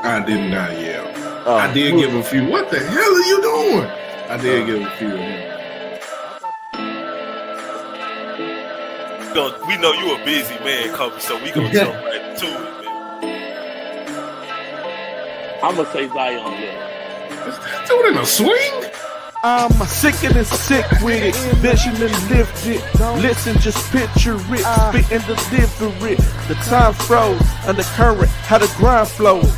I did not yell. I Oh, did give a few. What the hell are you doing? I did give a few of them. We know you a busy man, Kobe, so we gonna jump right to it, man. I'm gonna say Zion Leonard. Is that dude in a swing? I'm sick and sick with it, vision and lift it. Listen, just picture it, spit and deliver it. The time froze, undercurrent, how the grind flows.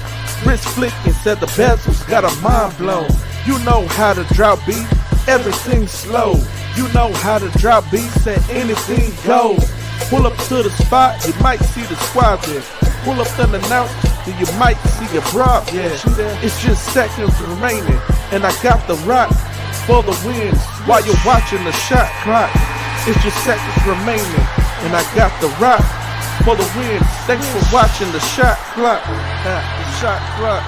Wrist flicking, said the bezels, got a mind blown. You know how the drought be, everything slow. You know how the drought be, said anything goes. Pull up to the spot, you might see the squad there. Pull up unannounced, then you might see a broad there. It's just seconds remaining, and I got the rock for the win while you're watching the shot clock. It's just seconds remaining, and I got the rock for the win. Thanks for watching the shot clock. The shot clock.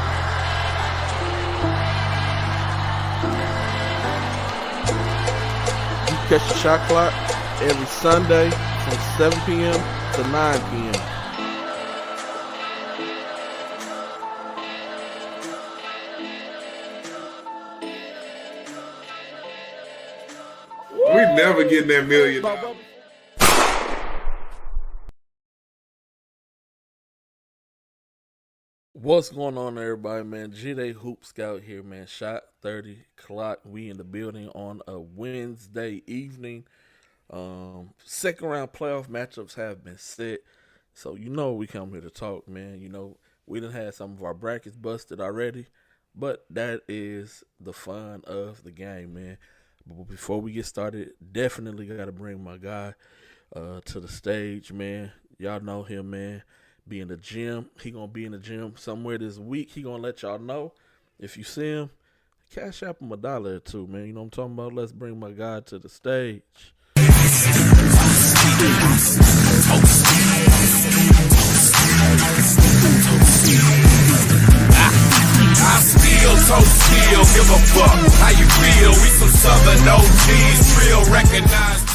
You catch the shot clock every Sunday from 7 p.m. to 9 p.m. We never getting that $1 million. What's going on, everybody, man? G-Day Hoop Scout here, man. Shot 30 o'clock. We in the building on a Wednesday evening. Second round playoff matchups have been set. So you know we come here to talk, man. You know, we done had some of our brackets busted already. But that is the fun of the game, man. But before we get started, definitely got to bring my guy to the stage, man. Y'all know him, man. Be in the gym. He gonna be in the gym somewhere this week. He gonna let y'all know. If you see him, cash app him $1 or two, man. You know what I'm talking about? Let's bring my guy to the stage. I still give a fuck how you feel. We some Southern OGs, real recognized.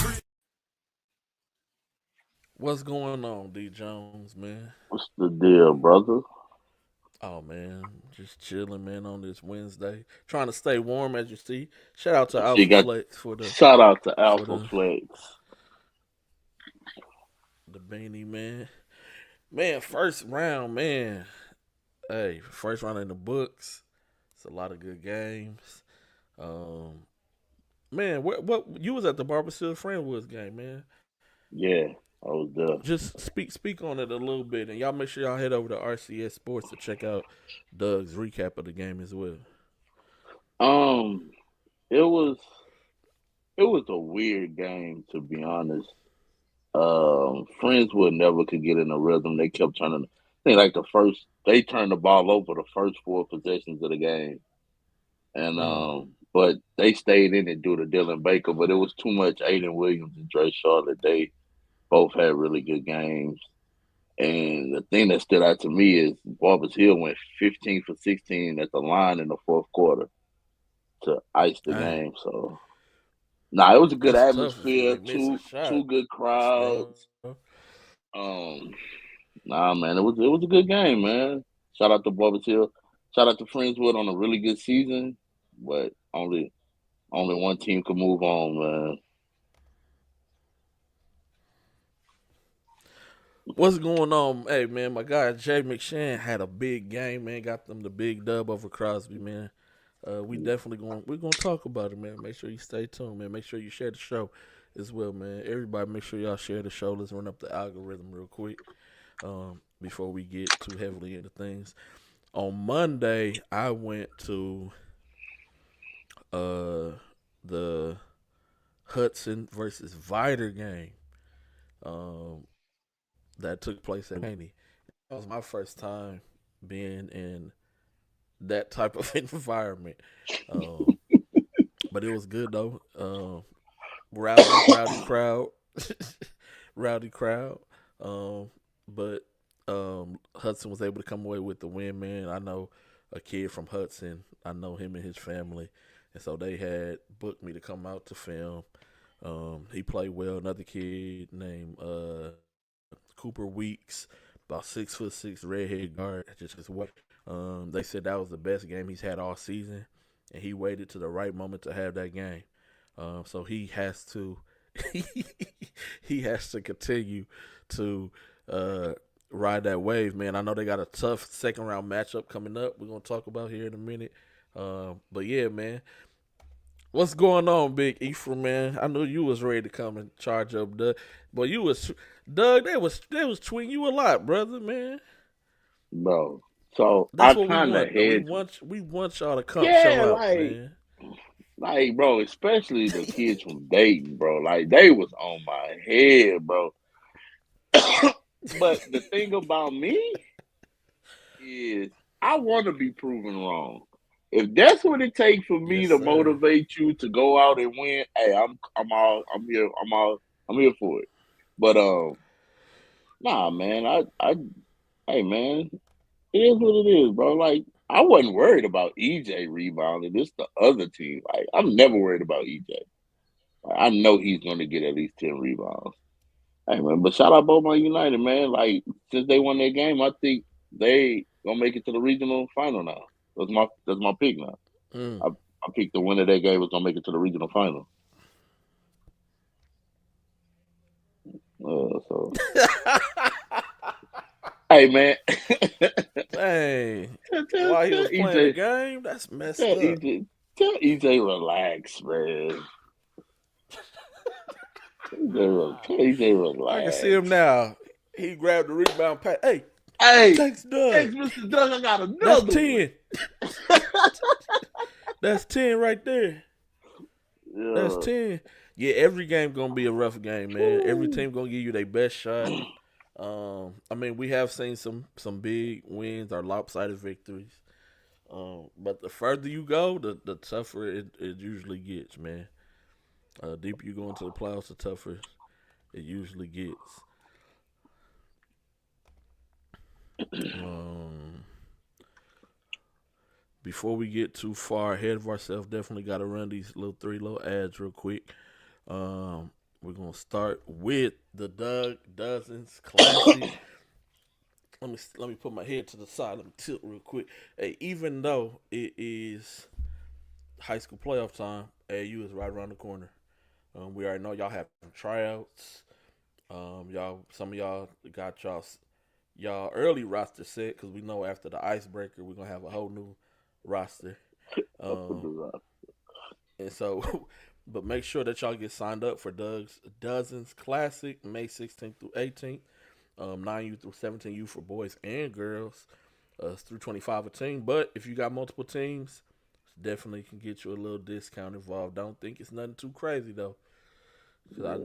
What's going on, D Jones, man? What's the deal, brother? Oh, man, just chilling, man, on this Wednesday. Trying to stay warm, as you see. Shout out to Alpha Flex for the shout out to Alpha Flex. The beanie, man. Man, first round, man. Hey, first round in the books. It's a lot of good games. Man, what you was at the Barbara Friendwoods game, man. Yeah, I was there. Just speak on it a little bit, and y'all make sure y'all head over to RCS Sports to check out Doug's recap of the game as well. It was a weird game, to be honest. Friendswood never could get in a rhythm. They kept turning. I think they turned the ball over the first 4 possessions of the game, and but they stayed in it due to Dylan Baker. But it was too much. Aiden Williams and Dre Charlotte, they both had really good games. And the thing that stood out to me is Barbers Hill went 15 for 16 at the line in the fourth quarter to ice the game. So, it was a good atmosphere. Two good crowds. Man, it was a good game, man. Shout out to Barbers Hill. Shout out to Friendswood on a really good season, but only one team could move on, man. What's going on? Hey, man, my guy Jay McShann had a big game, man. Got them the big dub over Crosby, man. We're gonna talk about it, man. Make sure you stay tuned, man. Make sure you share the show as well, man. Everybody, make sure y'all share the show. Let's run up the algorithm real quick before we get too heavily into things. On Monday, I went to the Hudson versus Vider game. That took place at Haney. That was my first time being in that type of environment. But it was good though. Rowdy crowd. Rowdy crowd. But Hudson was able to come away with the win, man. I know a kid from Hudson. I know him and his family. And so they had booked me to come out to film. He played well. Another kid named Cooper Weeks, about 6'6", redhead guard, just They said that was the best game he's had all season, and he waited to the right moment to have that game. So he has to he has to continue to ride that wave, man. I know they got a tough second round matchup coming up. We're gonna talk about here in a minute. But yeah, man. What's going on, Big Ephraim, man? I knew you was ready to come and charge up, Doug. But you was Doug. They was tweeting you a lot, brother, man. bro. So That's I what we kind of want. had, We want y'all to come show out, man. bro, especially the kids from Dayton, bro. Like they was on my head, bro. But the thing about me is I want to be proven wrong. If that's what it takes for me Yes, to sir. motivate you to go out and win, hey, I'm here for it. But nah, man, hey, man, it is what it is, bro. Like I wasn't worried about EJ rebounding. This the other team. Like I'm never worried about EJ. Like, I know he's going to get at least 10 rebounds. Hey, man, but shout out Beaumont United, man. Like since they won their game, I think they gonna make it to the regional final now. That's my pick now. I picked the winner of that game was gonna make it to the regional final. So hey, man. Hey, while he was playing the game, that's messed up. Tell EJ relax, man. Tell EJ relax. I can see him now. He grabbed the rebound pass. Hey, thanks, Doug. Thanks, Mr. Doug. I got another. That's 10. That's 10 right there. Yeah. That's 10. Yeah, every game gonna be a rough game, man. Every team gonna give you their best shot. I mean, we have seen some big wins or lopsided victories. But the further you go, the tougher it usually gets, man. Deeper you go into the playoffs, the tougher it usually gets. Before we get too far ahead of ourselves, definitely got to run these three little ads real quick. We're gonna start with the Doug Dozens Classic. Let me put my head to the side. Let me tilt real quick. Hey, even though it is high school playoff time, AU is right around the corner. We already know y'all have tryouts. Some of y'all got y'all early roster set because we know after the icebreaker we're gonna have a whole new roster. And so, but make sure that y'all get signed up for Doug's Dozens Classic, May 16th through 18th. 9U through 17U for boys and girls. Through 25 a team. But if you got multiple teams, definitely can get you a little discount involved. Don't think it's nothing too crazy though.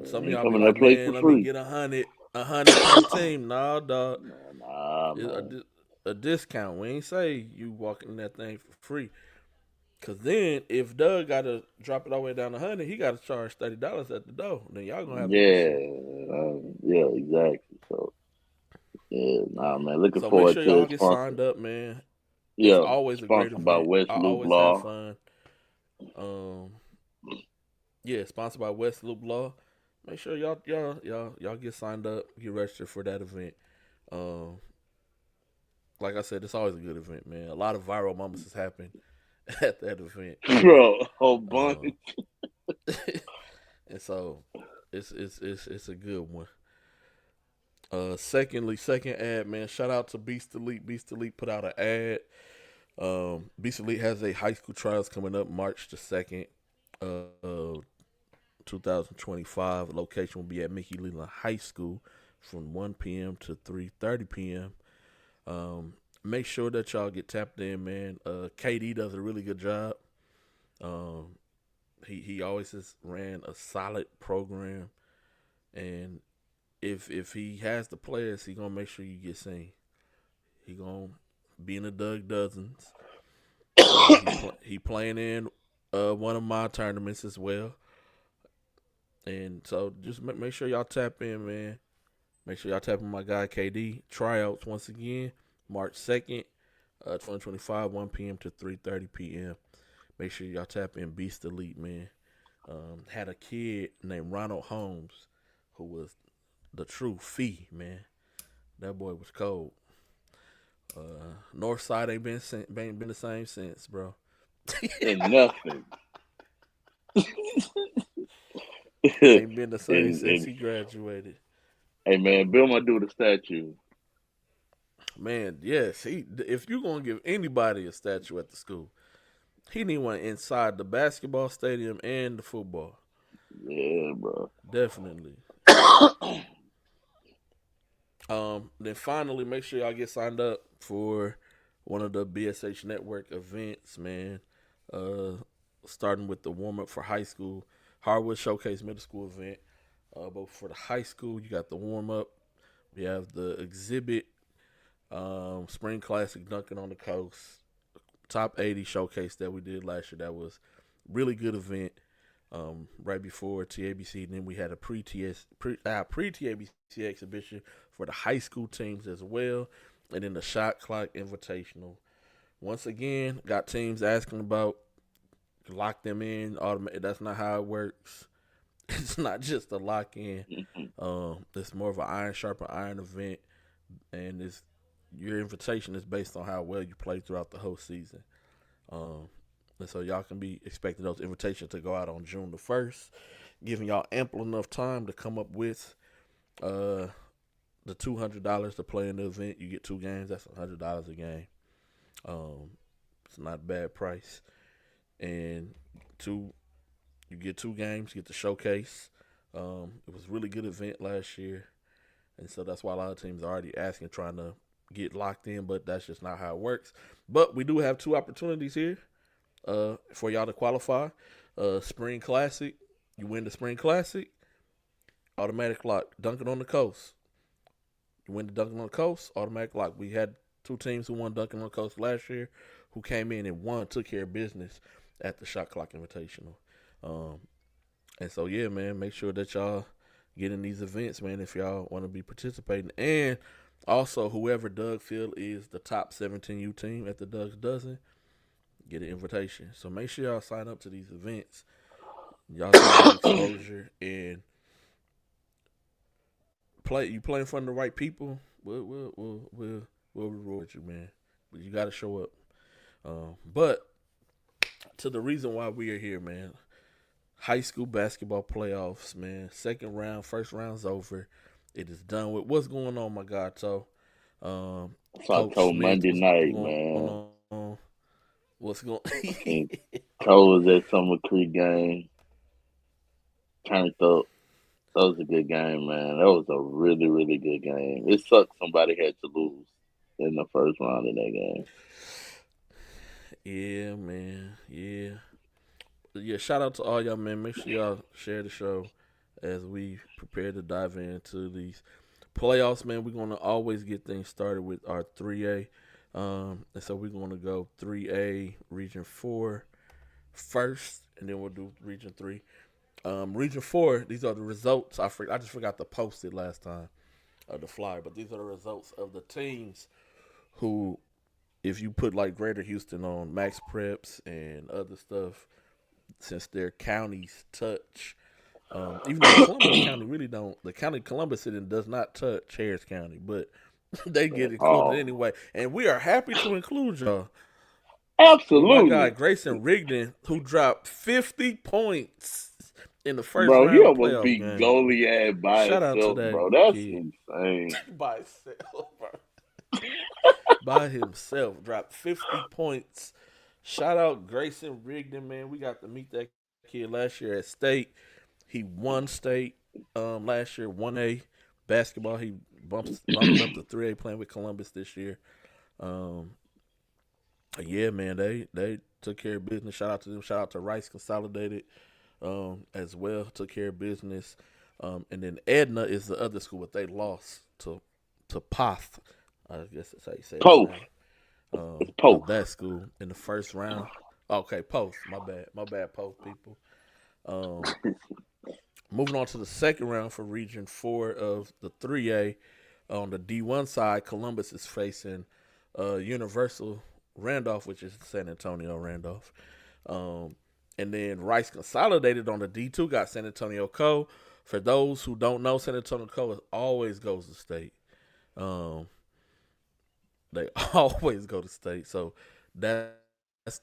Some of y'all be like, man, let me get 100 per team. No, dog. It's a discount. We ain't say you walking that thing for free. Cause then if Doug got to drop it all the way down to 100, he got to charge $30 at the door. Then y'all gonna have to yeah, exactly. So yeah, man, looking so forward make sure to y'all it. get signed up, man. Yeah, it's always a great event. By West I Loop always Law. have fun. Yeah, sponsored by West Loop Law. Make sure y'all get signed up, get registered for that event. Like I said, it's always a good event, man. A lot of viral moments has happened at that event, bro. Whole bunch. And so it's a good one. Second ad, man. Shout out to Beast Elite. Beast Elite put out an ad. Beast Elite has a high school trials coming up March the 2nd, 2025. Location will be at Mickey Leland High School from 1 p.m. to 3:30 p.m. Make sure that y'all get tapped in, man. KD does a really good job. He always has ran a solid program, and if he has the players, he gonna make sure you get seen. He gonna be in the Doug Dozens. He playing in one of my tournaments as well, and so just make sure y'all tap in, man. Make sure y'all tap in my guy KD. Tryouts once again, March 2nd, 2025, 1 p.m. to 3:30 p.m. Make sure y'all tap in Beast Elite, man. Had a kid named Ronald Holmes who was the true fee, man. That boy was cold. Northside ain't been the same since, bro. And nothing. Ain't been the same since and he graduated. hey man, Bill might do the statue. Man, yes, if you're gonna give anybody a statue at the school, he need one inside the basketball stadium and the football. Yeah, bro. Definitely. Then finally, make sure y'all get signed up for one of the BSH Network events, man. Starting with the warm up for high school, Hardwood Showcase Middle School event. But for the high school, you got the warm up. We have the exhibit, Spring Classic Dunking on the Coast, Top 80 Showcase that we did last year. That was really good event. Right before TABC, and then we had a pre-TABC exhibition for the high school teams as well, and then the Shot Clock Invitational. Once again, got teams asking about lock them in. That's not how it works. It's not just a lock in. It's more of an iron sharpen iron event, and your invitation is based on how well you play throughout the whole season. And so y'all can be expecting those invitations to go out on June the 1st, giving y'all ample enough time to come up with the $200 to play in the event. You get 2 games. That's $100 a game. It's not a bad price. And you get 2 games, you get the showcase. It was a really good event last year. And so that's why a lot of teams are already asking, trying to get locked in, but that's just not how it works. But we do have 2 opportunities here. For y'all to qualify. Spring Classic. You win the Spring Classic, automatic lock. Dunking on the Coast. You win the Dunking on the Coast, automatic lock. We had 2 teams who won Dunking on the Coast last year who came in and took care of business at the Shot Clock Invitational. And so, yeah, man, make sure that y'all get in these events, man, if y'all want to be participating. And also, whoever Doug feel is the top 17U team at the Doug's Dozen, get an invitation. So make sure y'all sign up to these events. Y'all get exposure and play. You play in front of the right people, we'll reward you, man. But you got to show up. But to the reason why we are here, man. High school basketball playoffs, man. Second round, first round's over. It is done with. What's going on, my God? So, So I told Monday night, man. What's going Cole was at Summer Creek game. Turned up. That was a good game, man. That was a really, really good game. It sucked somebody had to lose in the first round of that game. Yeah, man. Yeah. Yeah, shout out to all y'all, man. Make sure y'all share the show as we prepare to dive into these playoffs, man. We're going to always get things started with our 3A. And so we're going to go 3A, Region 4 first, and then we'll do Region 3. Region 4, these are the results. I just forgot to post it last time, the flyer, but these are the results of the teams who, if you put like Greater Houston on Max Preps and other stuff, since their counties touch, even though Columbus County really don't, the county Columbus City does not touch Harris County, but they get included anyway. And we are happy to include y'all. Absolutely. My guy Grayson Rigdon, who dropped 50 points in the first bro, round he of the almost playoff beat game. Goliad by Shout out himself, to that bro. That's kid. insane. By himself, bro. By himself, dropped 50 points. Shout out Grayson Rigdon, man. We got to meet that kid last year at state. He won state last year, 1A basketball. He bumped up to 3A playing with Columbus this year. Yeah, man, they took care of business. Shout out to them. Shout out to Rice Consolidated as well. Took care of business. And then Edna is the other school, but they lost to Poth. I guess that's how you say it. Poth. Of that school in the first round. Okay, Poth. My bad, Poth people. Moving on to the second round for Region 4 of the 3A. On the D1 side, Columbus is facing Universal Randolph, which is San Antonio Randolph. And then Rice Consolidated on the D2 got San Antonio Co. For those who don't know, San Antonio Co. always goes to state. They always go to state. So that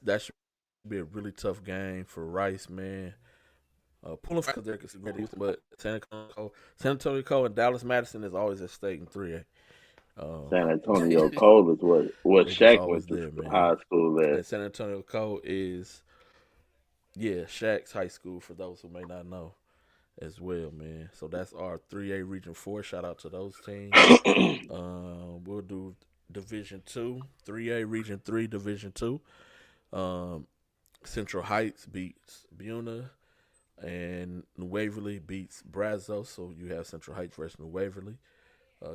should be a really tough game for Rice, man. Pulling because they're great Houston, but San Antonio Cole and Dallas Madison is always at state in 3A. San Antonio Cole is what They just Shaq always went to there, man. high school at. And San Antonio Cole is, Shaq's high school for those who may not know as well, man. So that's our 3A Region 4. Shout out to those teams. We'll do Division 2, 3A Region 3, Division 2. Central Heights beats Buna, and New Waverly beats Brazos. So you have Central Heights versus New Waverly.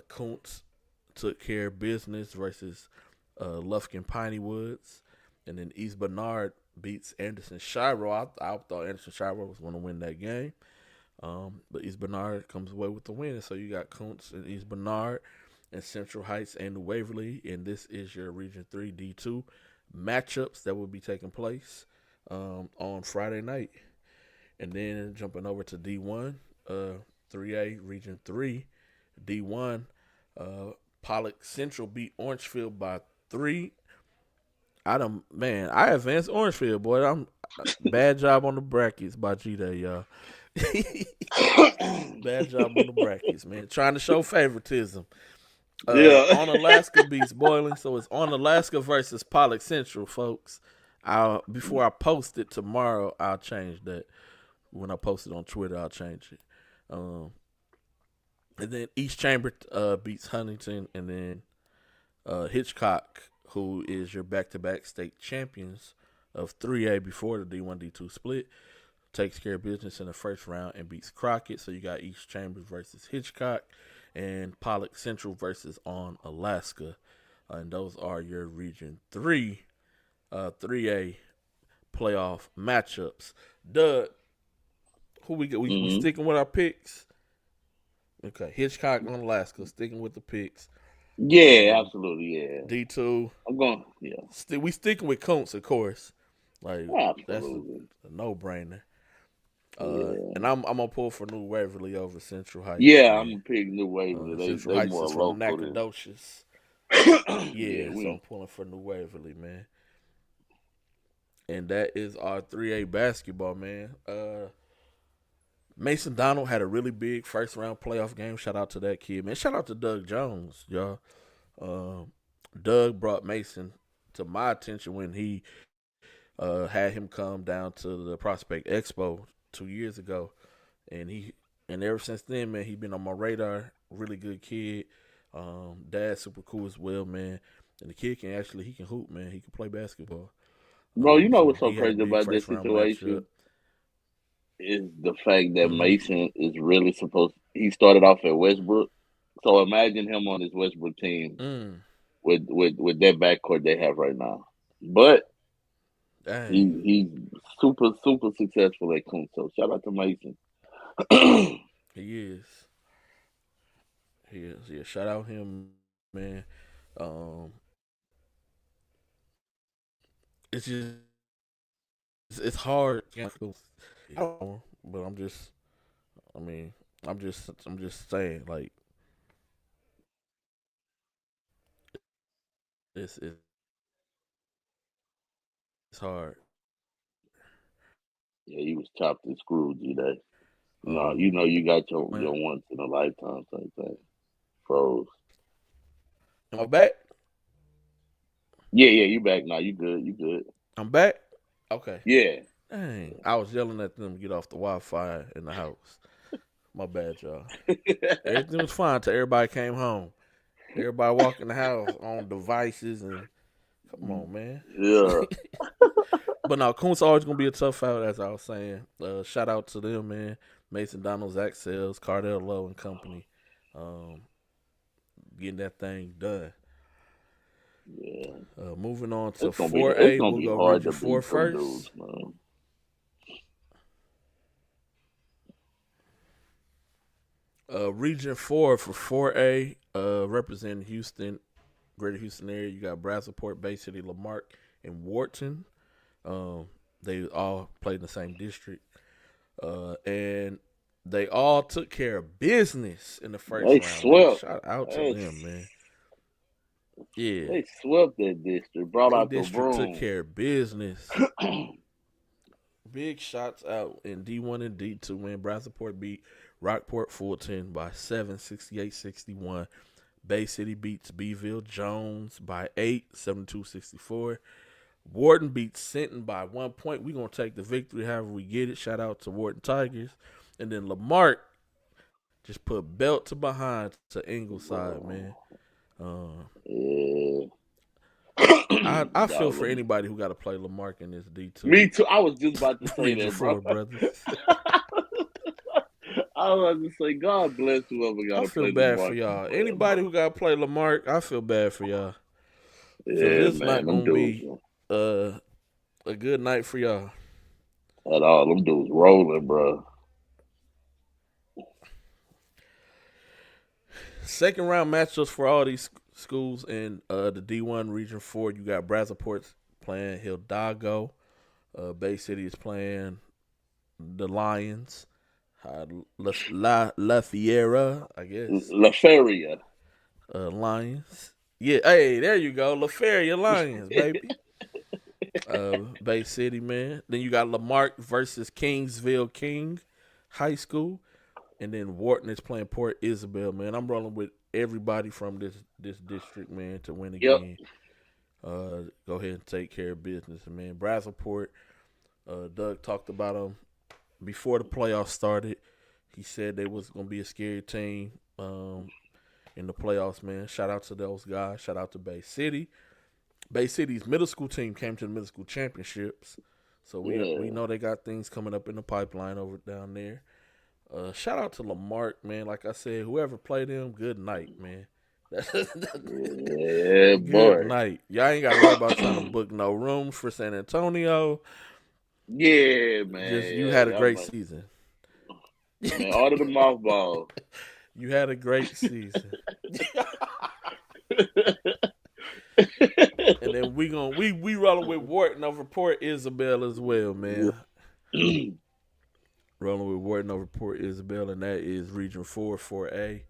Kuntz took care of business versus Lufkin Piney Woods. And then East Bernard beats Anderson Shiro. I thought Anderson Shiro was going to win that game. But East Bernard comes away with the win. So you got Kuntz and East Bernard and Central Heights and New Waverly. And this is your Region 3 D2 matchups that will be taking place on Friday night. And then jumping over to D1, 3A Region 3, D1, Pollock Central beat Orangefield by 3. I advanced Orangefield, boy. Bad job on the brackets by G-Day, y'all. Bad job on the brackets, man. Trying to show favoritism. On Alaska beats Boiling, so it's on Alaska versus Pollock Central, folks. Before I post it tomorrow, I'll change that. When I post it on Twitter, I'll change it. And then East Chamber beats Huntington, and then Hitchcock, who is your back-to-back state champions of 3A before the D1, D2 split, takes care of business in the first round and beats Crockett. So you got East Chambers versus Hitchcock and Pollock Central versus On Alaska. And those are your Region 3, 3A playoff matchups. Doug, who we get? We sticking with our picks? Okay, Hitchcock on Alaska, sticking with the picks. Yeah, absolutely, yeah. D2. I'm going, We sticking with Kuntz, of course. Like, absolutely. That's a no-brainer. And I'm gonna pull for New Waverly over Central Heights. Yeah, I'm gonna pick New Waverly. Central they Heights more is from local. Nacogdoches. So I'm pulling for New Waverly, man. And that is our 3A basketball, man. Mason Donald had a really big first round playoff game. Shout out to that kid, man. Shout out to Doug Jones, y'all. Doug brought Mason to my attention when he had him come down to the Prospect Expo 2 years ago, and ever since then, man, he been on my radar. Really good kid. Dad super cool as well, man. And the kid can hoop, man. He can play basketball. Bro, you know what's so crazy about this situation is the fact that Mason is really he started off at Westbrook. So imagine him on his Westbrook team with that backcourt they have right now. But he's super, super successful at Kuntz. So shout out to Mason. He is. Yeah, shout out him, man. It's just it's hard. But I'm just saying, like, it's hard. Yeah, he was chopped and screwed, G-Day. No, you got your once in a lifetime type thing. Froze. Am I back? Yeah, you back now. You good. I'm back? Okay. Yeah. Dang. I was yelling at them to get off the Wi-Fi in the house. My bad, y'all. Everything was fine until everybody came home. Everybody walking the house on devices and come on, man. Yeah. But no, Kuntz always gonna be a tough out, as I was saying. Shout out to them, man. Mason Donald, Zach Sells, Cardell Lowe and company. Getting that thing done. Yeah. Moving on to 4A, we'll go Region 4 first. Dudes, man. Region 4 for 4A, representing Houston, Greater Houston area. You got Brazosport, Bay City, Lamarck, and Wharton. They all played in the same district. And they all took care of business in the first round. Swept. Shout out to them, man. Yeah, They swept that district, brought they out the district took broom. care of business. Big shots out in D1 and D2, man. Brazosport beat Rockport Fulton by 7, 68-61. Bay City beats Beeville Jones by 8, 72-64. Wharton beats Sinton by 1 point. We're going to take the victory however we get it. Shout out to Wharton Tigers. And then Lamarck just put belt to behind to Ingleside, man. Yeah. I feel for anybody who got to play Lamarck in this D2. Me too. I was just about to say Region that, bro. 4, brothers. I was about to say, God bless whoever got I to play feel bad Lamarck. for y'all. Anybody who got to play Lamarck, I feel bad for y'all. Yeah, It's man, not them going to be dudes, a good night for y'all. at all. Them dudes rolling, bro. Second round matchups for all these schools in the D1 Region 4. You got Brazoport's playing Hidalgo. Bay City is playing the Lions. La Fiera, I guess. La Feria. Lions. Yeah, hey, there you go. La Feria Lions, baby. Bay City, man. Then you got Lamarck versus Kingsville King High School. And then Wharton is playing Port Isabel, man. I'm rolling with everybody from this district, man, to win again. Go ahead and take care of business, man. Brazosport, Doug talked about them before the playoffs started. He said they was going to be a scary team in the playoffs, man. Shout out to those guys. Shout out to Bay City. Bay City's middle school team came to the middle school championships. So we know they got things coming up in the pipeline over down there. Shout out to Lamarck, man. Like I said, whoever played him, good night, man. Yeah, good boy. night. Y'all ain't got to worry about trying to book no rooms for San Antonio. Yeah, man. You had a great season. Man, order the mothball. You had a great season. And then we rolling with Wharton over Port Isabel as well, man. Rolling with Wharton over Port Isabel, and that is Region 4, 4A.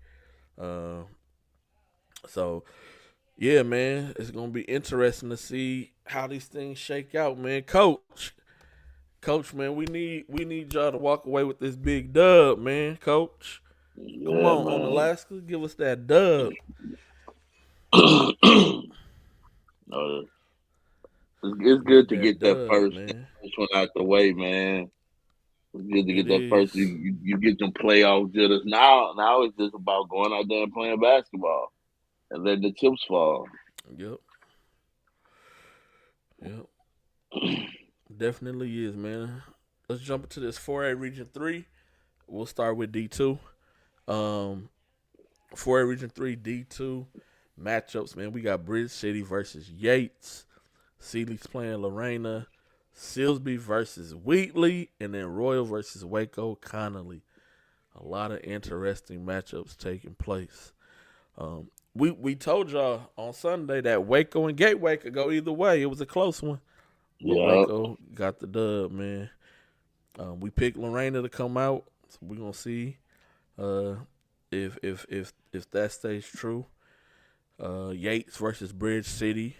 So, yeah, man, it's going to be interesting to see how these things shake out, man. Coach, man, we need y'all to walk away with this big dub, man. Coach, come on, man. Alaska, give us that dub. It's good to get that first one out the way, man. It's good to get that first. You get them playoff jitters. Now it's just about going out there and playing basketball and letting the chips fall. Yep. Definitely is, man. Let's jump into this 4A Region 3. We'll start with D2. 4A Region 3 D2 matchups, man. We got Bridge City versus Yates. Seeley's playing Lorena. Silsby versus Wheatley. And then Royal versus Waco Connolly. A lot of interesting matchups taking place. We told y'all on Sunday that Waco and Gateway could go either way. It was a close one. But Waco got the dub, man. We picked Lorena to come out. So we're gonna see if that stays true. Yates versus Bridge City.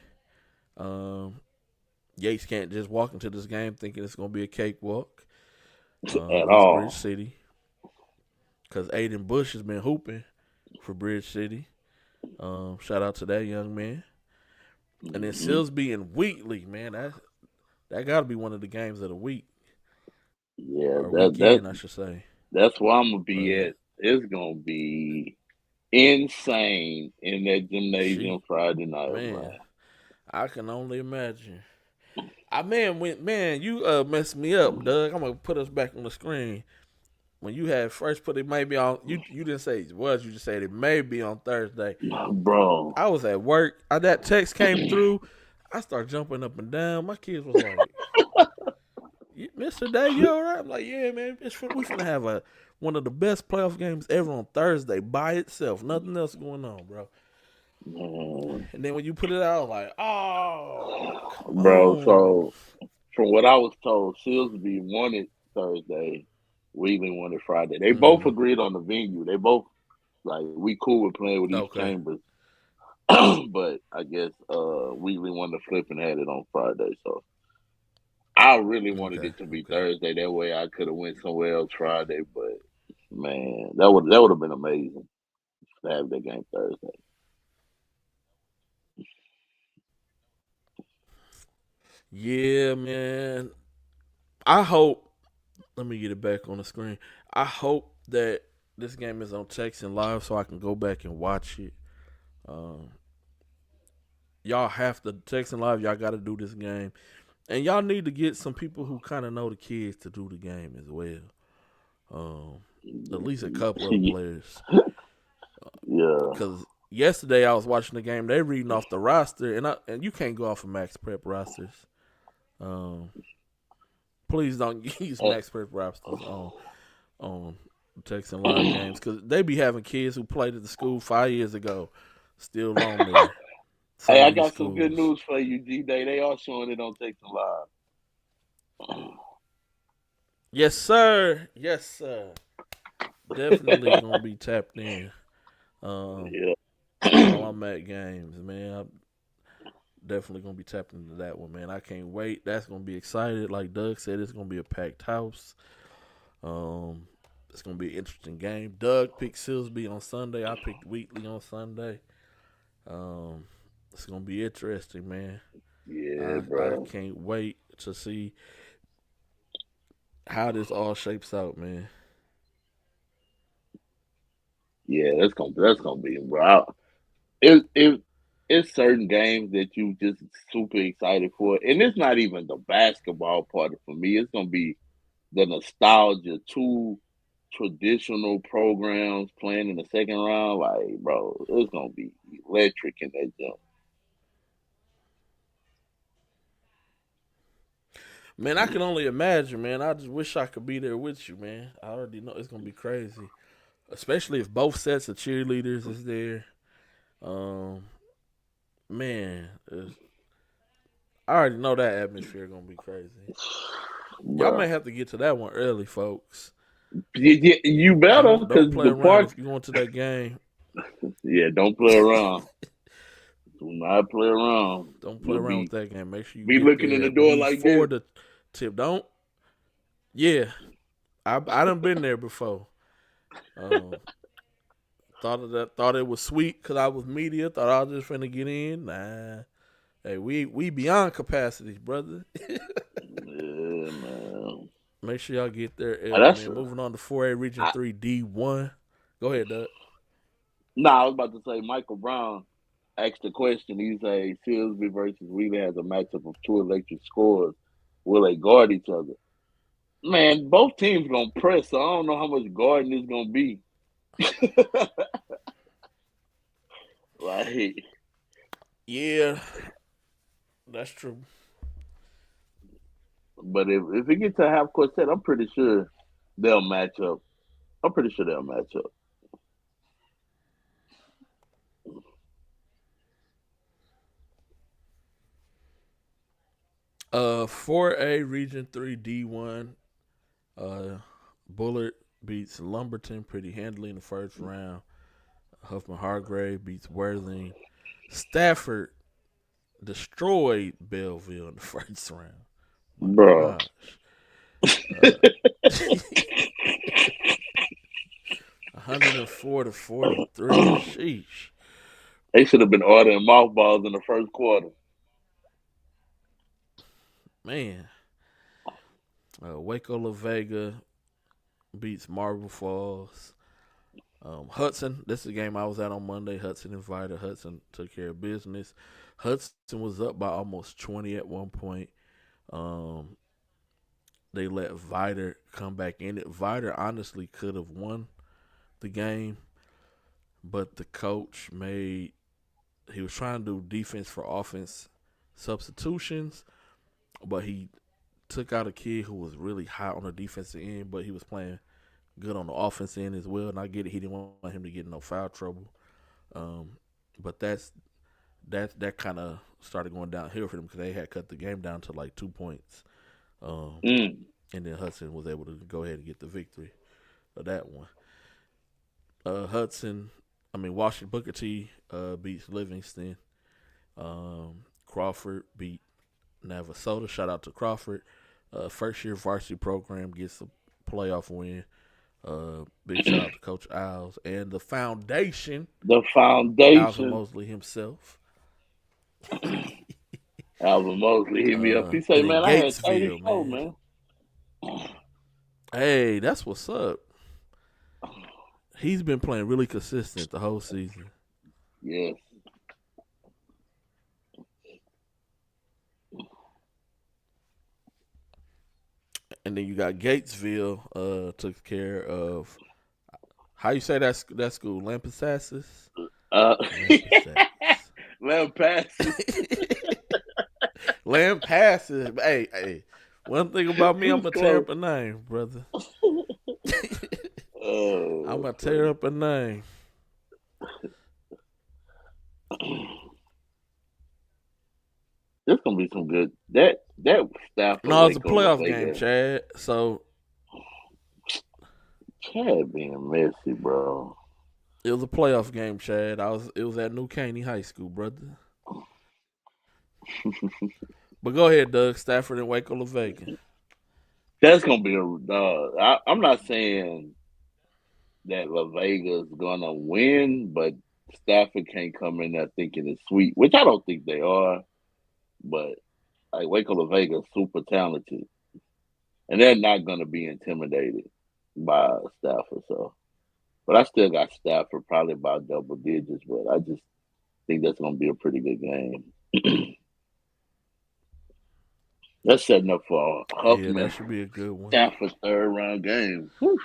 Yates can't just walk into this game thinking it's gonna be a cakewalk. At all. Bridge City. Because Aiden Bush has been hooping for Bridge City. Shout out to that young man. And then Silsby and Wheatley, man, that got to be one of the games of the week. Yeah, or weekend, I should say. That's where I'm gonna be at. It's gonna be insane in that gymnasium Friday night, man. I can only imagine. You messed me up, Doug. I'm gonna put us back on the screen. When you had first put it may be on, you didn't say it was, you just said it may be on Thursday. Bro. I was at work. That text came through. I started jumping up and down. My kids was like, Mr. Day, you all right? I'm like, yeah, man. We finna have one of the best playoff games ever on Thursday by itself. Nothing else going on, bro. And then when you put it out, I was like, oh, come on. So from what I was told, Silsby won it Thursday. Wheatley won it Friday. They both agreed on the venue. They both we cool with playing with East Chambers. But I guess Wheatley wanted to flip and had it on Friday, so I really wanted Okay. it to be Thursday. That way I could have went somewhere else Friday. But man, that would have been amazing to have that game Thursday. Yeah, man. I hope. Let me get it back on the screen. I hope that this game is on Texan Live so I can go back and watch it. Um, y'all have to Texan Live. Y'all got to do this game, and y'all need to get some people who kind of know the kids to do the game as well. Um, at least a couple of the players. Yeah. Because yesterday I was watching the game. They reading off the roster, and you can't go off of Max Prep rosters. Please don't use Max Prep rosters on Texan Live games because they be having kids who played at the school 5 years ago still on there. Hey, I got some good news for you, G-Day. They are showing it on Texas Live. Yes, sir. Yes, sir. Definitely gonna be tapped in. Yeah. While I'm at games, man. I'm definitely gonna be tapped into that one, man. I can't wait. That's gonna be excited. Like Doug said, it's gonna be a packed house. It's gonna be an interesting game. Doug picked Silsby on Sunday. I picked Wheatley on Sunday. It's gonna be interesting, man. Yeah, I bro. can't wait to see how this all shapes out, man. Yeah, that's gonna be, bro. It's certain games that you just super excited for, and it's not even the basketball part for me. It's gonna be the nostalgia. Two traditional programs playing in the second round, like, bro, it's gonna be electric in that jump. Man, I can only imagine, man. I just wish I could be there with you, man. I already know it's gonna be crazy, especially if both sets of cheerleaders is there. Um, man, I already know that atmosphere gonna be crazy. Y'all may Bro, have to get to that one early, folks. you better, Don't because play the around park. if you're going to that game. Yeah, don't play around. Do not play around. Don't play You'll around with be that game. Make sure you be get looking in there the door like before this. the tip. Don't. Yeah, I done been there before. Um, thought it was sweet because I was media. Thought I was just finna get in. Nah, hey, we beyond capacity, brother. Yeah, man. Make sure y'all get there early, That's man. Moving on to 4A Region 3 D1. Go ahead, Doug. I was about to say Michael Brown asked the question. He say Silsby versus Wheeler has a matchup of two electric scorers. Will they guard each other? Man, both teams gonna press, so I don't know how much guarding is gonna be. Like, Yeah, that's true. but if it gets to a half court set, I'm pretty sure they'll match up. I'm pretty sure they'll match up. 4A Region 3 D1. Bullard beats Lumberton pretty handily in the first round. Huffman Hargrave beats Worthing. Stafford destroyed Belleville in the first round. My Bro. gosh. 104 to 43. Sheesh. They should have been ordering mothballs in the first quarter. Man. Waco La Vega beats Marble Falls. Hudson, this is a game I was at on Monday. Hudson invited. Hudson took care of business. Hudson was up by almost 20 at one point. They let Viter come back in it. Viter honestly could have won the game, but the coach he was trying to do defense for offense substitutions, but he took out a kid who was really hot on the defensive end, but he was playing good on the offense end as well. And I get it, he didn't want him to get in no foul trouble. But that kind of started going downhill for them because they had cut the game down to like 2 points. And then Hudson was able to go ahead and get the victory of that one. Hudson Washington Booker T beats Livingston. Crawford beat Navasota. Shout out to Crawford. First year varsity program gets a playoff win. Big shout out to Coach Isles and the foundation. Alvin Mosley himself. Alvin Mosley hit me up. He said, "Man, I had 34, man." Hey, that's what's up. He's been playing really consistent the whole season. Yes. And then you got Gatesville took care of, how you say that school? Lampasassus? Lampasas. Lampasas. Hey. One thing about me, I'm going to tear up a name, brother. I'm going to tear up a name. There's gonna be some good that staff. No, it's a playoff game, Chad. So Chad being messy, bro. It was a playoff game, Chad. It was at New Caney High School, brother. But go ahead, Doug. Stafford and Waco La Vega. That's gonna be I'm not saying that La Vega's gonna win, but Stafford can't come in there thinking it's sweet, which I don't think they are. But like Waco La Vega is super talented, and they're not going to be intimidated by Stafford. So, but I still got Stafford probably by double digits. But I just think that's going to be a pretty good game. That's setting up for Huffman. Yeah, that should be a good one. Stafford's third round game. Whew.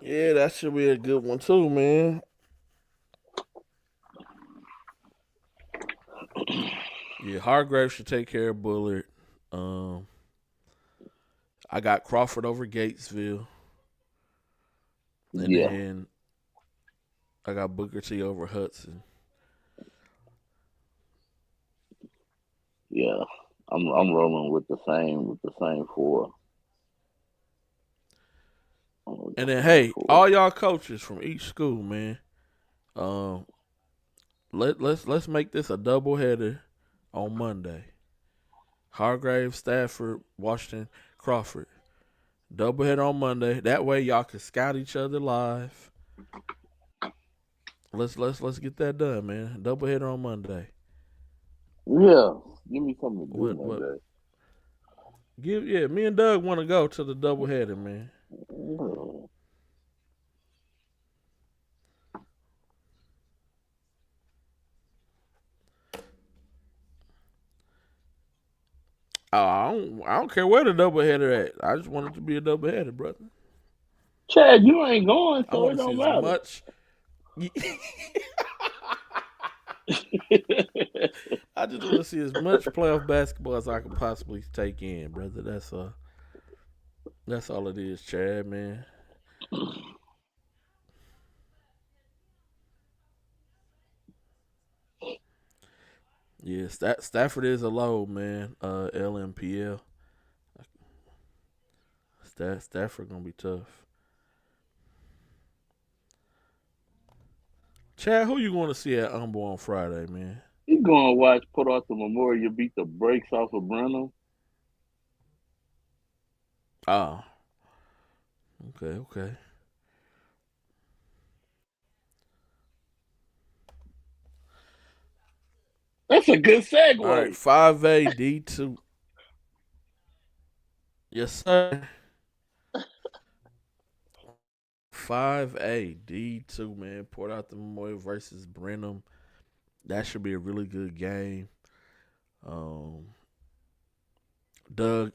Yeah, that should be a good one too, man. Yeah, Hargrave should take care of Bullard. I got Crawford over Gatesville. And then I got Booker T over Hudson. Yeah. I'm rolling with the same four. And then hey, all y'all coaches from each school, man. Let's make this a doubleheader on Monday. Hargrave, Stafford, Washington, Crawford. Doubleheader on Monday. That way y'all can scout each other live. Let's get that done, man. Doubleheader on Monday. Yeah. Give me something to do Monday. Me and Doug want to go to the doubleheader, man. I don't care where the doubleheader at. I just want it to be a doubleheader, brother. Chad, you ain't going, so it don't matter. I just want to see as much playoff basketball as I can possibly take in, brother. That's all it is, Chad, man. Yeah, Stafford is a low, man. LMPL. Stafford gonna be tough. Chad, who you going to see at Humble on Friday, man? You going to watch Put Arthur Memorial beat the brakes off of Brenham? Oh. Okay. That's a good segue. All right, 5A D2. Yes, sir. 5A D2, man. Port Arthur Memorial versus Brenham. That should be a really good game. Doug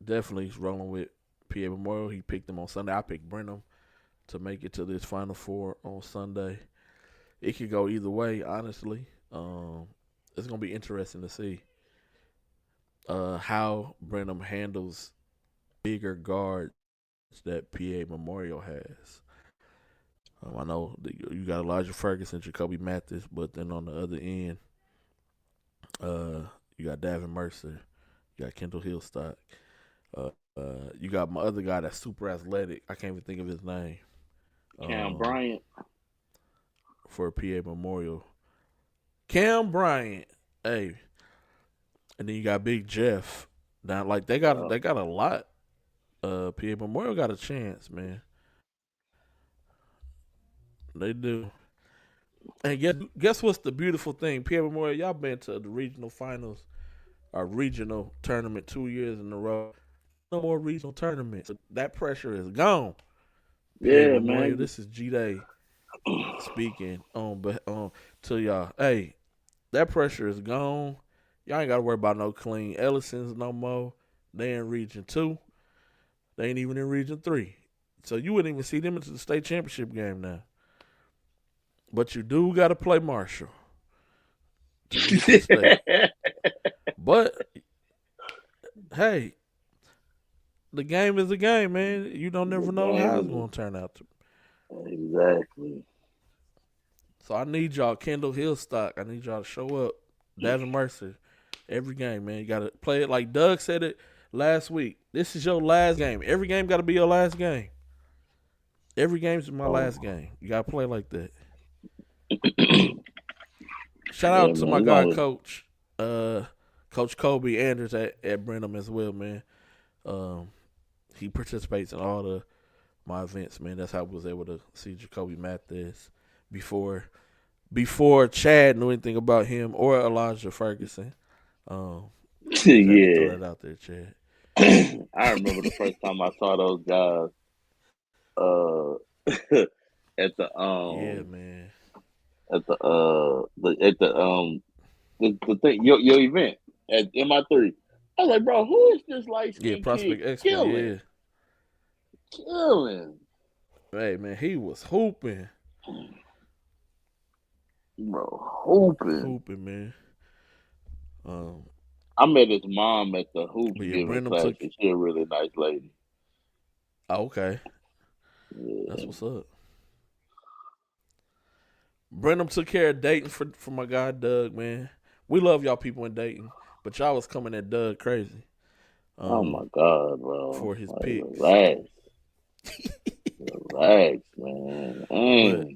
definitely is rolling with PA Memorial. He picked them on Sunday. I picked Brenham to make it to this Final Four on Sunday. It could go either way, honestly. It's going to be interesting to see how Brenham handles bigger guards that PA Memorial has. I know you got Elijah Ferguson, Jacoby Mathis, but then on the other end, you got Davin Mercer, you got Kendall Hillstock, you got my other guy that's super athletic. I can't even think of his name. Cam Bryant for a PA Memorial. Cam Bryant, hey, and then you got Big Jeff. Now, like they got a lot. PA Memorial got a chance, man. They do. And guess what's the beautiful thing? PA Memorial, y'all been to the regional finals or regional tournament 2 years in a row. No more regional tournaments. That pressure is gone. PA Yeah, Memorial, man. this is G-Day speaking to y'all. Hey, that pressure is gone. Y'all ain't got to worry about no clean Ellisons no more. They in Region 2. They ain't even in Region 3. So you wouldn't even see them into the state championship game now. But you do got to play Marshall. But, hey, the game is a game, man. You don't never know how it's going to turn out. Exactly. So I need y'all, Kendall Hillstock. I need y'all to show up. Davin Mercer, every game, man. You got to play it like Doug said it last week. This is your last game. Every game got to be your last game. Every game's my last game. You got to play like that. Shout out to my guy, Coach. Coach Kobe Anders at Brenham as well, man. He participates in all my events, man. That's how I was able to see Jacoby Mathis before Chad knew anything about him or Elijah Ferguson. Yeah. Throw that out there, Chad. I remember the first time I saw those guys at the yeah, man. At the thing, your event at MI3. I was like, bro, who is this light skinned Prospect kid Expo, killing? Hey, man, he was hooping. Bro, hooping, man. I met his mom at the hoop giving class. She's a really nice lady. Oh, okay. Yeah. That's what's up. Brenham took care of Dayton for my guy Doug, man. We love y'all people in Dayton, but y'all was coming at Doug crazy. Oh my God, bro! For his picks. Relax, man. But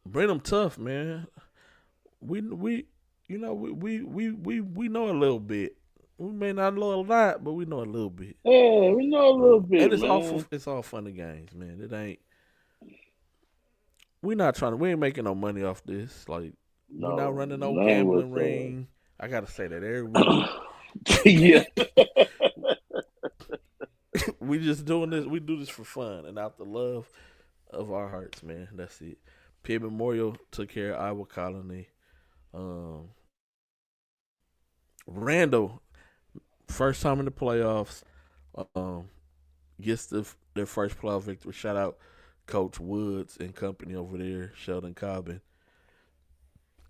Brenham tough, man. We know a little bit. We may not know a lot, but we know a little bit. Yeah, we know a little bit, and man. It's all fun and games, man. It ain't. We ain't making no money off this. Like, we're not running no gambling ring. I gotta say that every week. Yeah. We just doing this. We do this for fun and out the love of our hearts, man. That's it. PA Memorial took care of Iowa Colony. Randall, first time in the playoffs, gets their first playoff victory. Shout out Coach Woods and company over there, Sheldon Cobbin,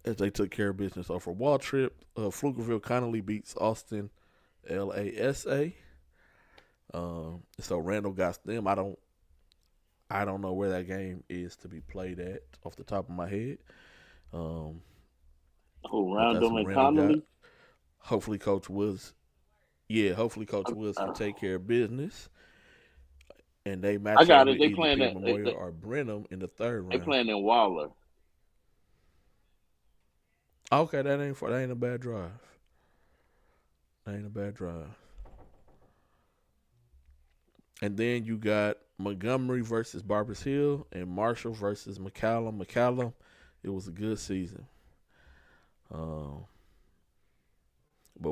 as they took care of business off a wall trip. Pflugerville Connolly beats Austin LASA. So Randall got them. I don't know where that game is to be played at off the top of my head. Randall and Connolly? Hopefully Coach Woods can take care of business. And they match up with either Memorial or Brenham in the third round. They playing in Waller. Okay, that ain't a bad drive. And then you got Montgomery versus Barbers Hill and Marshall versus McCallum. McCallum, it was a good season. But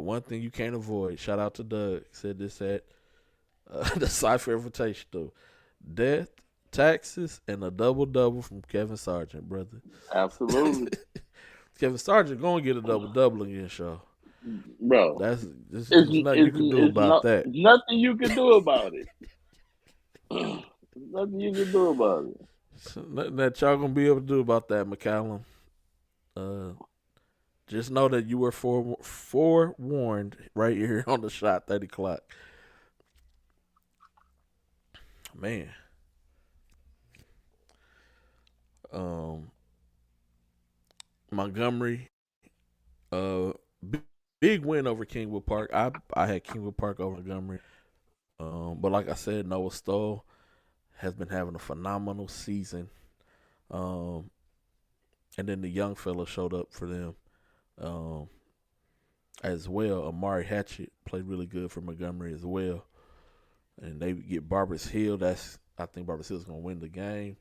one thing you can't avoid, shout out to Doug, said this at the Cypher invitation though. Death, taxes, and a double-double from Kevin Sargent, brother. Absolutely. Kevin Sargent gonna get a double-double again, Shaw. Bro. There's nothing you can do about that. Nothing you can do about it. Nothing you can do about it. Nothing that y'all gonna be able to do about that, McCallum. Just know that you were forewarned right here on the shot 30 clock. Man. Montgomery, big win over Kingwood Park. I had Kingwood Park over Montgomery. But like I said, Noah Stoll has been having a phenomenal season. And then the young fella showed up for them as well. Amari Hatchett played really good for Montgomery as well. And they get Barbers Hill. I think Barbers Hill is going to win the game.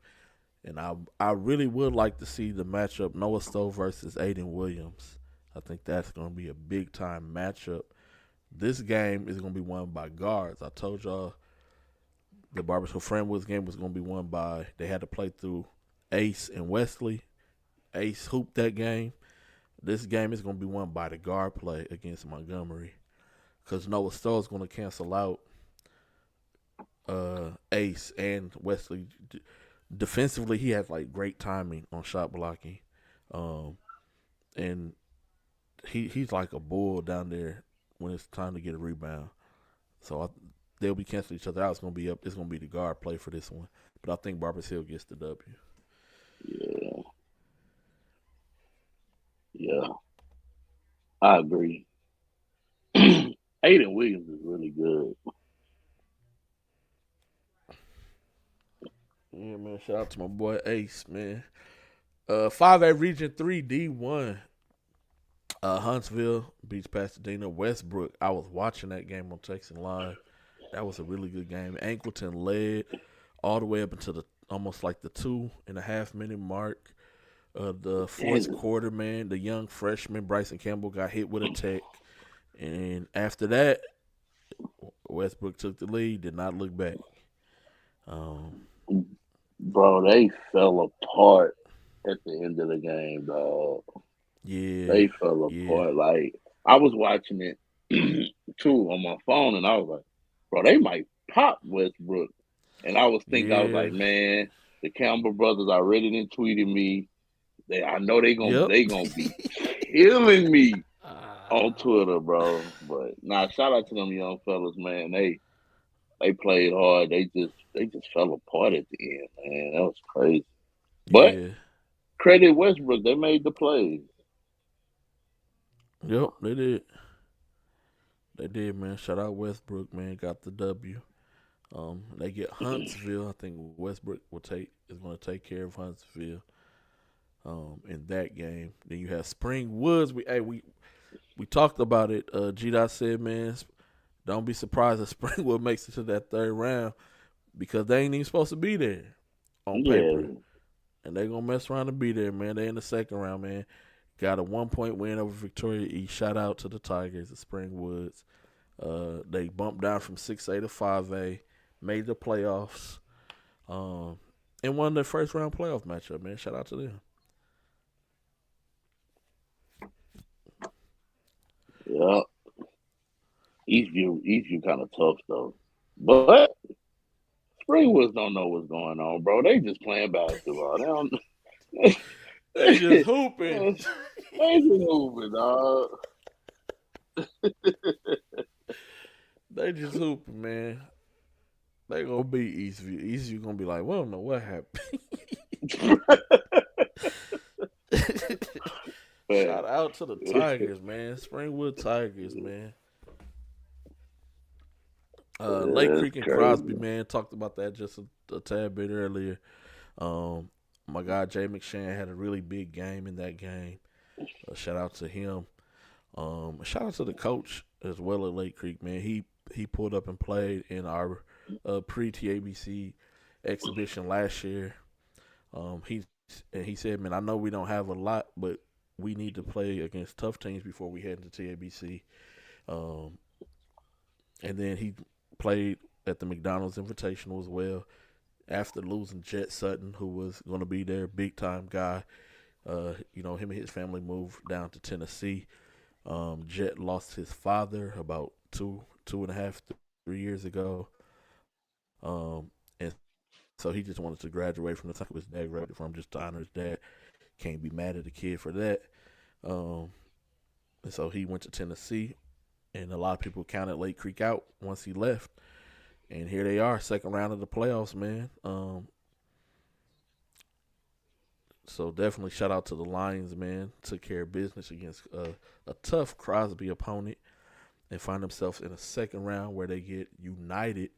And I really would like to see the matchup Noah Stowe versus Aiden Williams. I think that's going to be a big-time matchup. This game is going to be won by guards. I told y'all the Barbers Hill Friendwoods game was going to be won by, they had to play through Ace and Wesley. Ace hooped that game. This game is going to be won by the guard play against Montgomery because Noah Stowe is going to cancel out Ace and Wesley. Defensively, he has like great timing on shot blocking, and he's like a bull down there when it's time to get a rebound. So they'll be canceling each other out. It's going to be the guard play for this one, but I think Barbers Hill gets the W. Yeah, I agree. Aiden Williams is really good. Yeah, man. Shout out to my boy Ace, man. 5A Region 3 D1. Huntsville beats Pasadena. Westbrook. I was watching that game on Texas Live. That was a really good game. Ankleton led all the way up into almost like the 2.5 minute mark. The fourth quarter, man, the young freshman Bryson Campbell got hit with a tech. And after that, Westbrook took the lead, did not look back. Bro, they fell apart at the end of the game, dog. Yeah. They fell apart. Like, I was watching it, too, on my phone, and I was like, bro, they might pop Westbrook. And I was thinking, I was like, man, the Campbell brothers already done tweeted me. I know they gonna be killing me on Twitter, bro. But shout out to them young fellas, man. They played hard. They just fell apart at the end, man. That was crazy. But credit Westbrook, they made the plays. Yep, they did. They did, man. Shout out Westbrook, man. Got the W. They get Huntsville. I think Westbrook is going to take care of Huntsville. In that game. Then you have Spring Woods. We talked about it. G-Dot said, man, don't be surprised if Springwood makes it to that third round because they ain't even supposed to be there on paper. And they going to mess around and be there, man. They in the second round, man. Got a 1-point win over Victoria East. Shout out to the Tigers at Spring Woods. They bumped down from 6A to 5A, made the playoffs, and won their first round playoff matchup, man. Shout out to them. Yeah. Eastview kind of tough though. But Springwoods don't know what's going on, bro. They just playing basketball. They just hooping. They just hooping, dog. They just hooping, man. They gonna beat Eastview. Eastview gonna be like, we don't know what happened. Shout out to the Tigers, man. Springwood Tigers, man. Lake Creek and Crosby, man. Talked about that just a tad bit earlier. My guy Jay McShann had a really big game in that game. Shout out to him. Shout out to the coach as well at Lake Creek, man. He pulled up and played in our pre-TABC exhibition last year. He said, man, I know we don't have a lot, but we need to play against tough teams before we head into TABC. And then he played at the McDonald's Invitational as well after losing Jet Sutton, who was going to be their big-time guy. Him and his family moved down to Tennessee. Jet lost his father about 2.5, 3 years ago. And so he just wanted to graduate from the time his dad graduated from, just to honor his dad. Can't be mad at the kid for that. And so he went to Tennessee, and a lot of people counted Lake Creek out once he left. And here they are, second round of the playoffs, man. So definitely shout out to the Lions, man. Took care of business against a tough Crosby opponent and find themselves in a second round where they get United,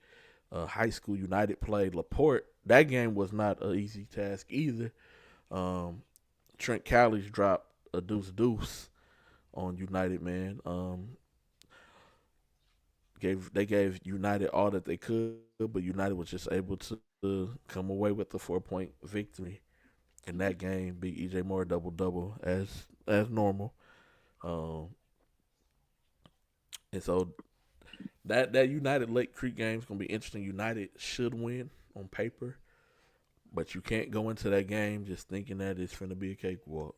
high school United play. LaPorte that game was not an easy task either. Trent Cowley's dropped a deuce on United, man. They gave United all that they could, but United was just able to come away with the 4-point victory in that game. Beat EJ Moore double as normal, and so that United Lake Creek game is gonna be interesting. United should win on paper, but you can't go into that game just thinking that it's gonna be a cakewalk.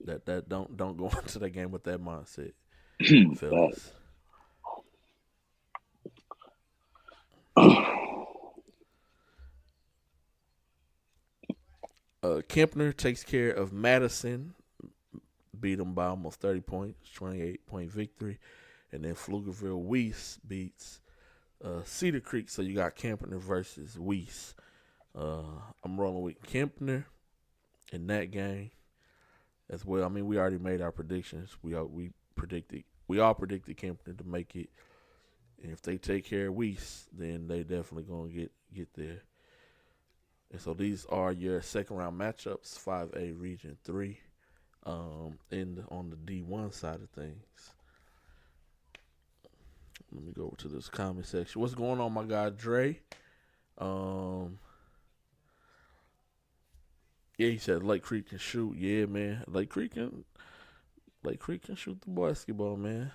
That don't go into that game with that mindset, fellas. Kempner takes care of Madison, beat them by almost 30 points, 28-point victory, and then Pflugerville Weiss beats Cedar Creek. So you got Kempner versus Weiss. I'm rolling with Kempner in that game as well. I mean, we already made our predictions. We all predicted Kempner to make it. And if they take care of Weiss, then they definitely gonna get there. And so these are your second round matchups, 5A Region 3, on the D1 side of things. Let me go over to this comment section. What's going on, my guy Dre? Yeah, he said Lake Creek can shoot. Yeah, man. Lake Creek can shoot the basketball, man.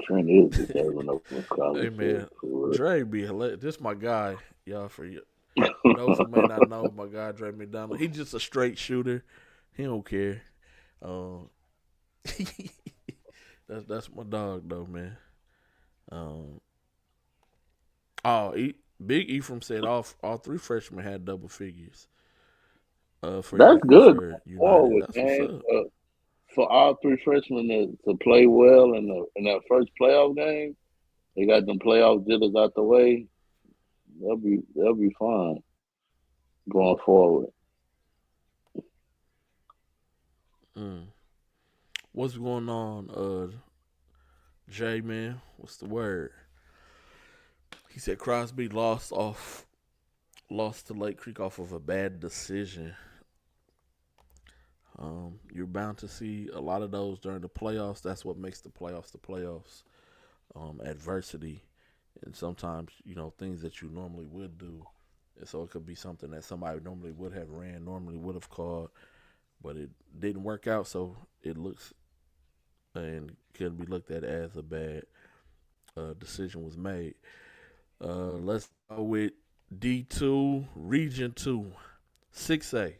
Trent is deserving of a college. Hey, man. Dre be hilarious. This my guy, y'all, for you. Those who may not know, my guy Dre McDonald. He's just a straight shooter. He don't care. That's my dog though, man. Big Ephraim said all three freshmen had double figures. That's good. United. That's what's up. For all three freshmen to play well in that first playoff game, they got them playoff jitters out the way. They'll be fine going forward. What's going on, Jay, man? What's the word? He said Crosby lost to Lake Creek off of a bad decision. You're bound to see a lot of those during the playoffs. That's what makes the playoffs. Adversity, and sometimes things that you normally would do, and so it could be something that somebody normally would have ran, normally would have called, but it didn't work out. So it looks and can be looked at as a bad decision was made. Let's go with D2 Region 2 6A.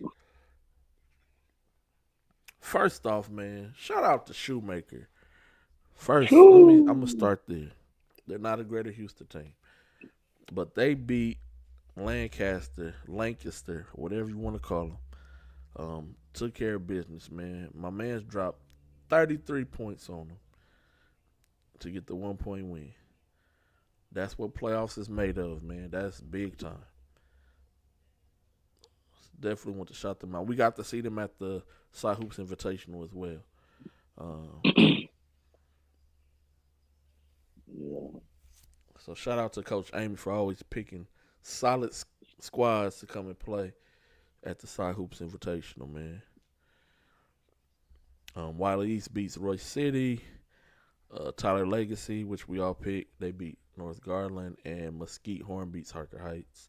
First off, man, shout out to Shoemaker. First, I'm gonna start there. They're not a Greater Houston team, but they beat Lancaster, whatever you want to call them. Took care of business, man. My man's dropped 33 points on them to get the 1-point win. That's what playoffs is made of, man. That's big time. Definitely want to shout them out. We got to see them at the Cy Hoops Invitational as well. So shout out to Coach Amy for always picking solid squads to come and play at the Cy Hoops Invitational, man. Wiley East beats Royce City. Tyler Legacy, which we all picked, they beat North Garland, and Mesquite Horn beats Harker Heights.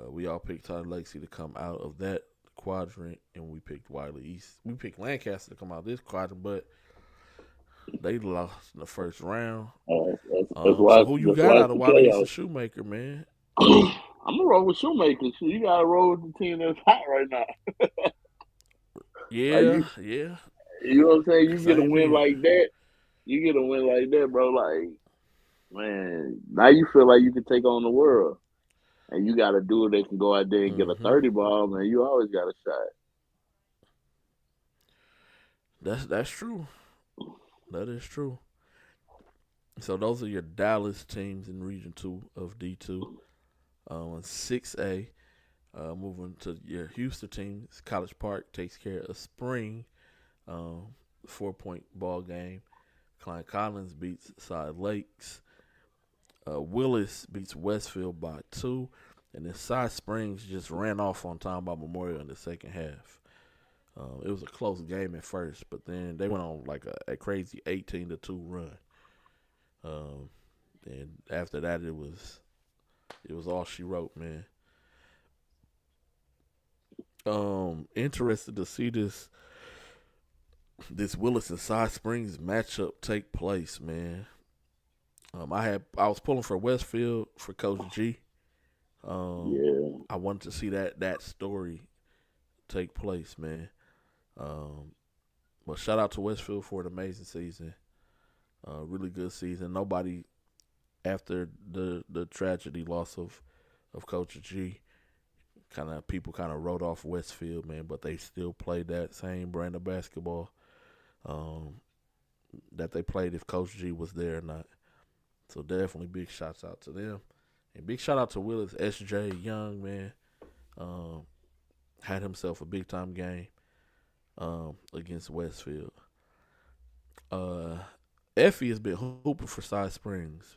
We all picked Tyler Legacy to come out of that quadrant, and we picked Wiley East. We picked Lancaster to come out of this quadrant, but they lost in the first round. So who you got out of Wiley East and Shoemaker, man? I'm gonna roll with Shoemaker. So you gotta roll with the team that's hot right now. Yeah. You know what I'm saying? You get a win like that, bro. Like, man, now you feel like you can take on the world. And you got to do it. They can go out there and get a 30 ball, man. You always got a shot. That's true. That is true. So those are your Dallas teams in Region 2 of D2. 6A, moving to your Houston teams. College Park takes care of Spring, 4-point ball game. Klein Collins beats Side Lakes. Willis beats Westfield by 2. And then Side Springs just ran off on Time by Memorial in the second half. It was a close game at first, but then they went on like a crazy 18-2 run. And after that, it was all she wrote, man. Interested to see this Willis and Side Springs matchup take place, man. I was pulling for Westfield for Coach G. I wanted to see that story take place, man. But shout out to Westfield for an amazing season. Really good season. Nobody after the tragedy loss of Coach G, people kind of wrote off Westfield, man, but they still played that same brand of basketball that they played if Coach G was there or not. So definitely big shouts out to them. And big shout out to Willis S.J. Young, man. Had himself a big-time game against Westfield. Effie has been hooping for Side Springs.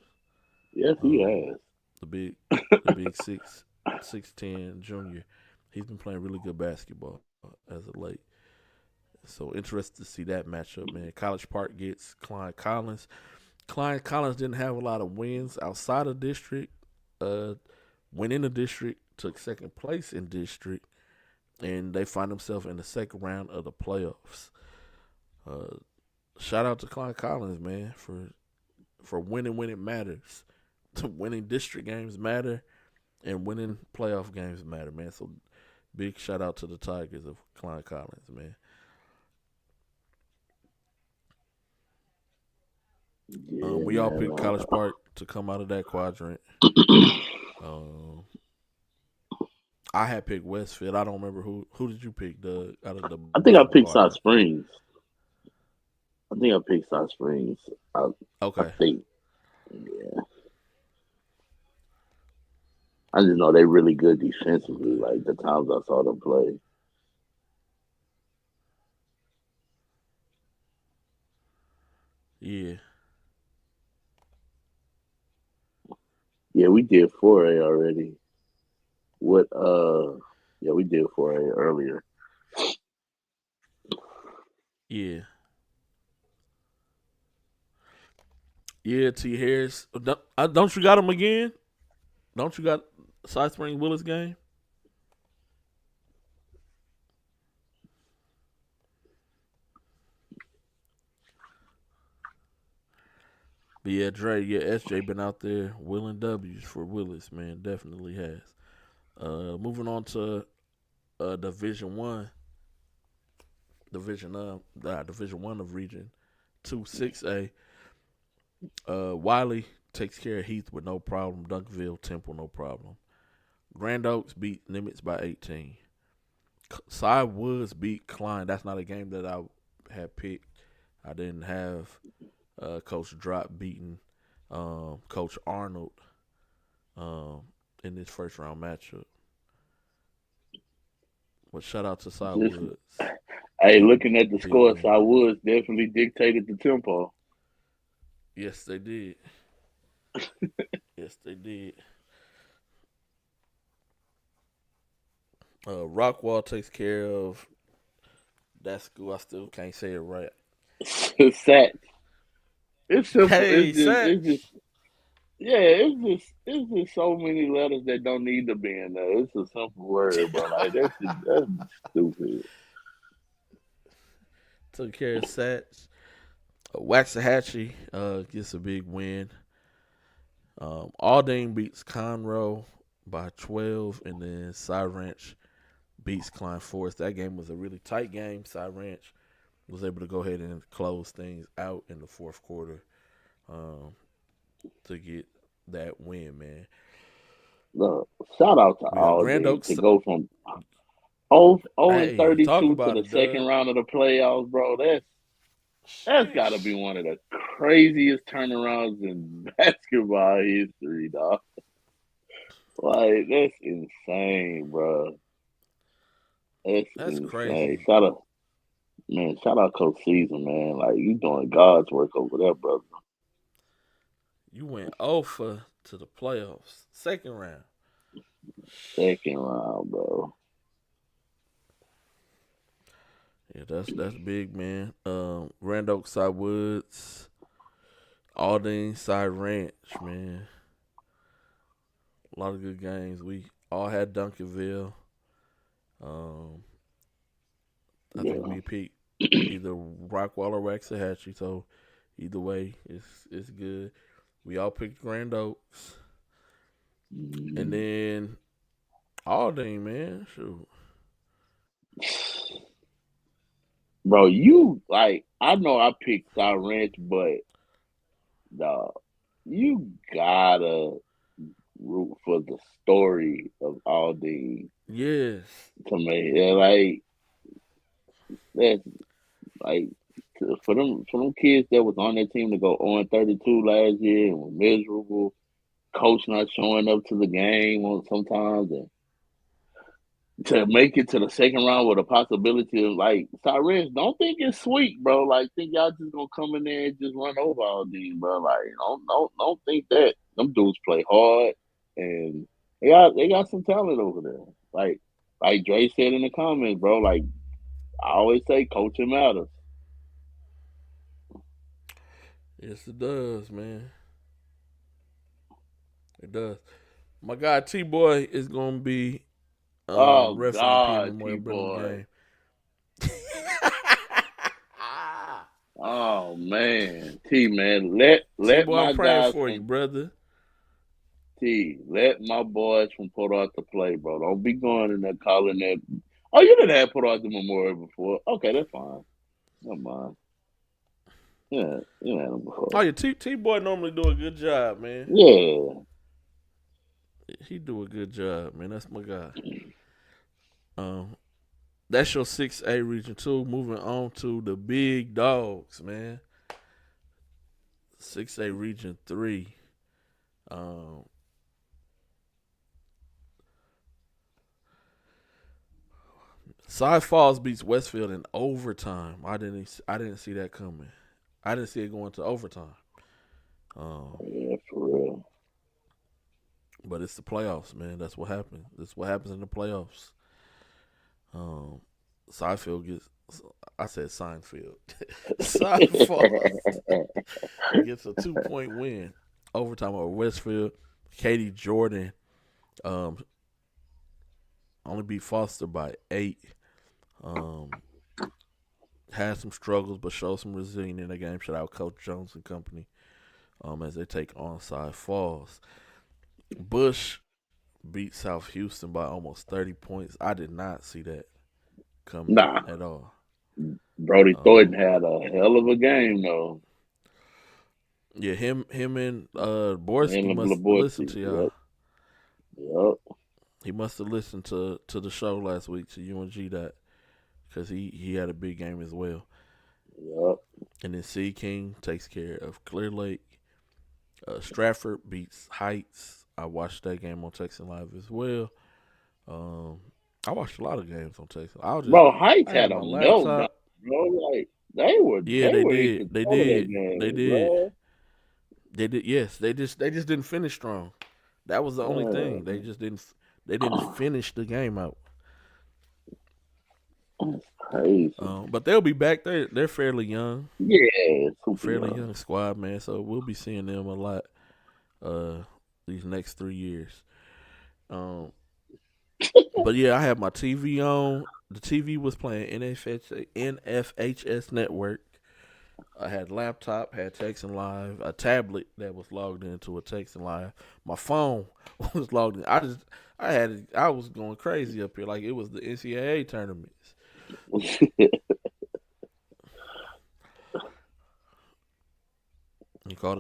Yes, he has. The big 6'10" junior. He's been playing really good basketball as of late. So interested to see that matchup, man. College Park gets Klein Collins. Klein Collins didn't have a lot of wins outside of district. Went in the district, took second place in district, and they find themselves in the second round of the playoffs. Shout out to Klein Collins, man, for winning when it matters. Winning district games matter, and winning playoff games matter, man. So big shout out to the Tigers of Klein Collins, man. We all picked College Park to come out of that quadrant. I had picked Westfield. I don't remember who did you pick, Doug? I think I picked Side Springs. Okay. I think, yeah. I just know they're really good defensively. Like the times I saw them play. Yeah. Yeah, we did 4A already. Yeah, we did 4A earlier. Yeah. Yeah, T. Harris. Don't you got him again? Don't you got Side Spring Willis game? But yeah, Dre, SJ been out there willing W's for Willis, man. Definitely has. Moving on to Division One of Region 2 6A. Wiley takes care of Heath with no problem. Duncanville, Temple, no problem. Grand Oaks beat Nimitz by 18. Cy Woods beat Klein. That's not a game that I had picked. I didn't have Coach Drop beating Coach Arnold in this first round matchup. But shout out to Cy Woods. Hey, looking at the score, Cy Woods definitely dictated the tempo. Yes, they did. Yes, they did. Rockwall takes care of that school. I still can't say it right. Sats. It's simple. Hey, it's just so many letters that don't need to be in there. It's a simple word, but like that's stupid. Took care of Sats. Waxahachie gets a big win. Aldine beats Conroe by 12, and then Cy Ranch beats Klein Forest. That game was a really tight game. Cy Ranch was able to go ahead and close things out in the fourth quarter to get that win, man. Look, shout out to Aldine to go from 0-32 to the second round of the playoffs, bro. That's got to be one of the craziest turnarounds in basketball history, dog. Like, that's insane, bro. That's insane. crazy. Shout out. Man, shout out Coach Season, man. Like, you doing God's work over there, brother. You went over to the playoffs, second round. Second round, bro. Yeah, that's big, man. Grand Oak Side Woods, Aldine Side Ranch, man. A lot of good games. We all had Duncanville. I think we picked either Rockwall or Waxahachie, so either way, it's good. We all picked Grand Oaks. And then Aldine, man. Shoot. Bro, you, like, I know I picked Side Ranch, but, dog, you gotta root for the story of Aldine. Yes. To me, yeah, like, that's, like, for them kids that was on that team to go on 32 last year and were miserable, coach not showing up to the game sometimes, and to make it to the second round with a possibility of, like, Cyrus, don't think it's sweet, bro. Like, think y'all just gonna come in there and just run over all these, bro. Like, don't think that. Them dudes play hard, and they got some talent over there. Like Dre said in the comments, bro. Like, I always say, coaching matters. Yes, it does, man. It does. My guy T-Boy is gonna be Oh ref God, in the Memorial Brenham game. Oh man, man, let T-Boy, my I'm praying guys for you, brother. Let my boys from Port Arthur play, bro. Don't be going in there calling that. Oh, you didn't have Port Arthur Memorial before. Okay, that's fine. Never mind. Yeah, you had them before. Oh, yeah, T-Boy normally do a good job, man. Yeah. He do a good job, man. That's my guy. That's your 6A Region 2. Moving on to the big dogs, man. 6A Region 3. Cy Falls beats Westfield in overtime. I didn't see that coming. I didn't see it going to overtime. Yeah, for real. But it's the playoffs, man. That's what happens. That's what happens in the playoffs. Seinfeld gets. I said Seinfeld. Seinfeld gets a 2-point win. Overtime over Westfield. Katie Jordan only beat Foster by 8. Had some struggles, but showed some resilience in the game. Shout out Coach Jones and company as they take on Cy Falls. Bush beat South Houston by almost 30 points. I did not see that coming at all. Brody Thornton had a hell of a game, though. Yeah, him and Borski must listen to y'all. Yep. He must have listened to the show last week, to UNG, that because he had a big game as well. Yep. And then C King takes care of Clear Lake. Stratford beats Heights. I watched that game on Texas Live as well. I watched a lot of games on Texas. Heights had a meltdown, bro. Like, they did. They did. Yes, they just didn't finish strong. That was the only thing. They just didn't. They didn't finish the game out. That's crazy. But they'll be back. They're fairly young. Yeah, fairly young squad, man. So we'll be seeing them a lot these next 3 years. But yeah, I had my TV on. The TV was playing NFHS Network. I had a laptop, had Texan Live, a tablet that was logged into a Texan Live. My phone was logged in. I was going crazy up here like it was the NCAA tournaments.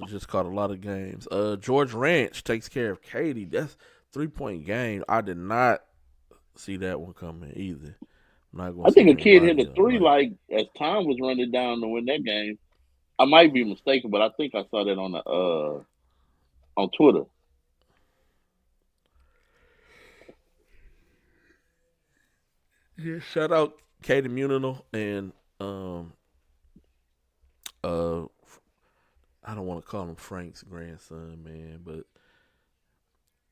Just caught a lot of games. George Ranch takes care of Katy. That's 3-point game. I did not see that one coming either. I think a kid hit a 3 like as time was running down to win that game. I might be mistaken, but I think I saw that on Twitter. Yeah, shout out Katie Munino and Um, uh, I don't want to call him Frank's grandson, man, but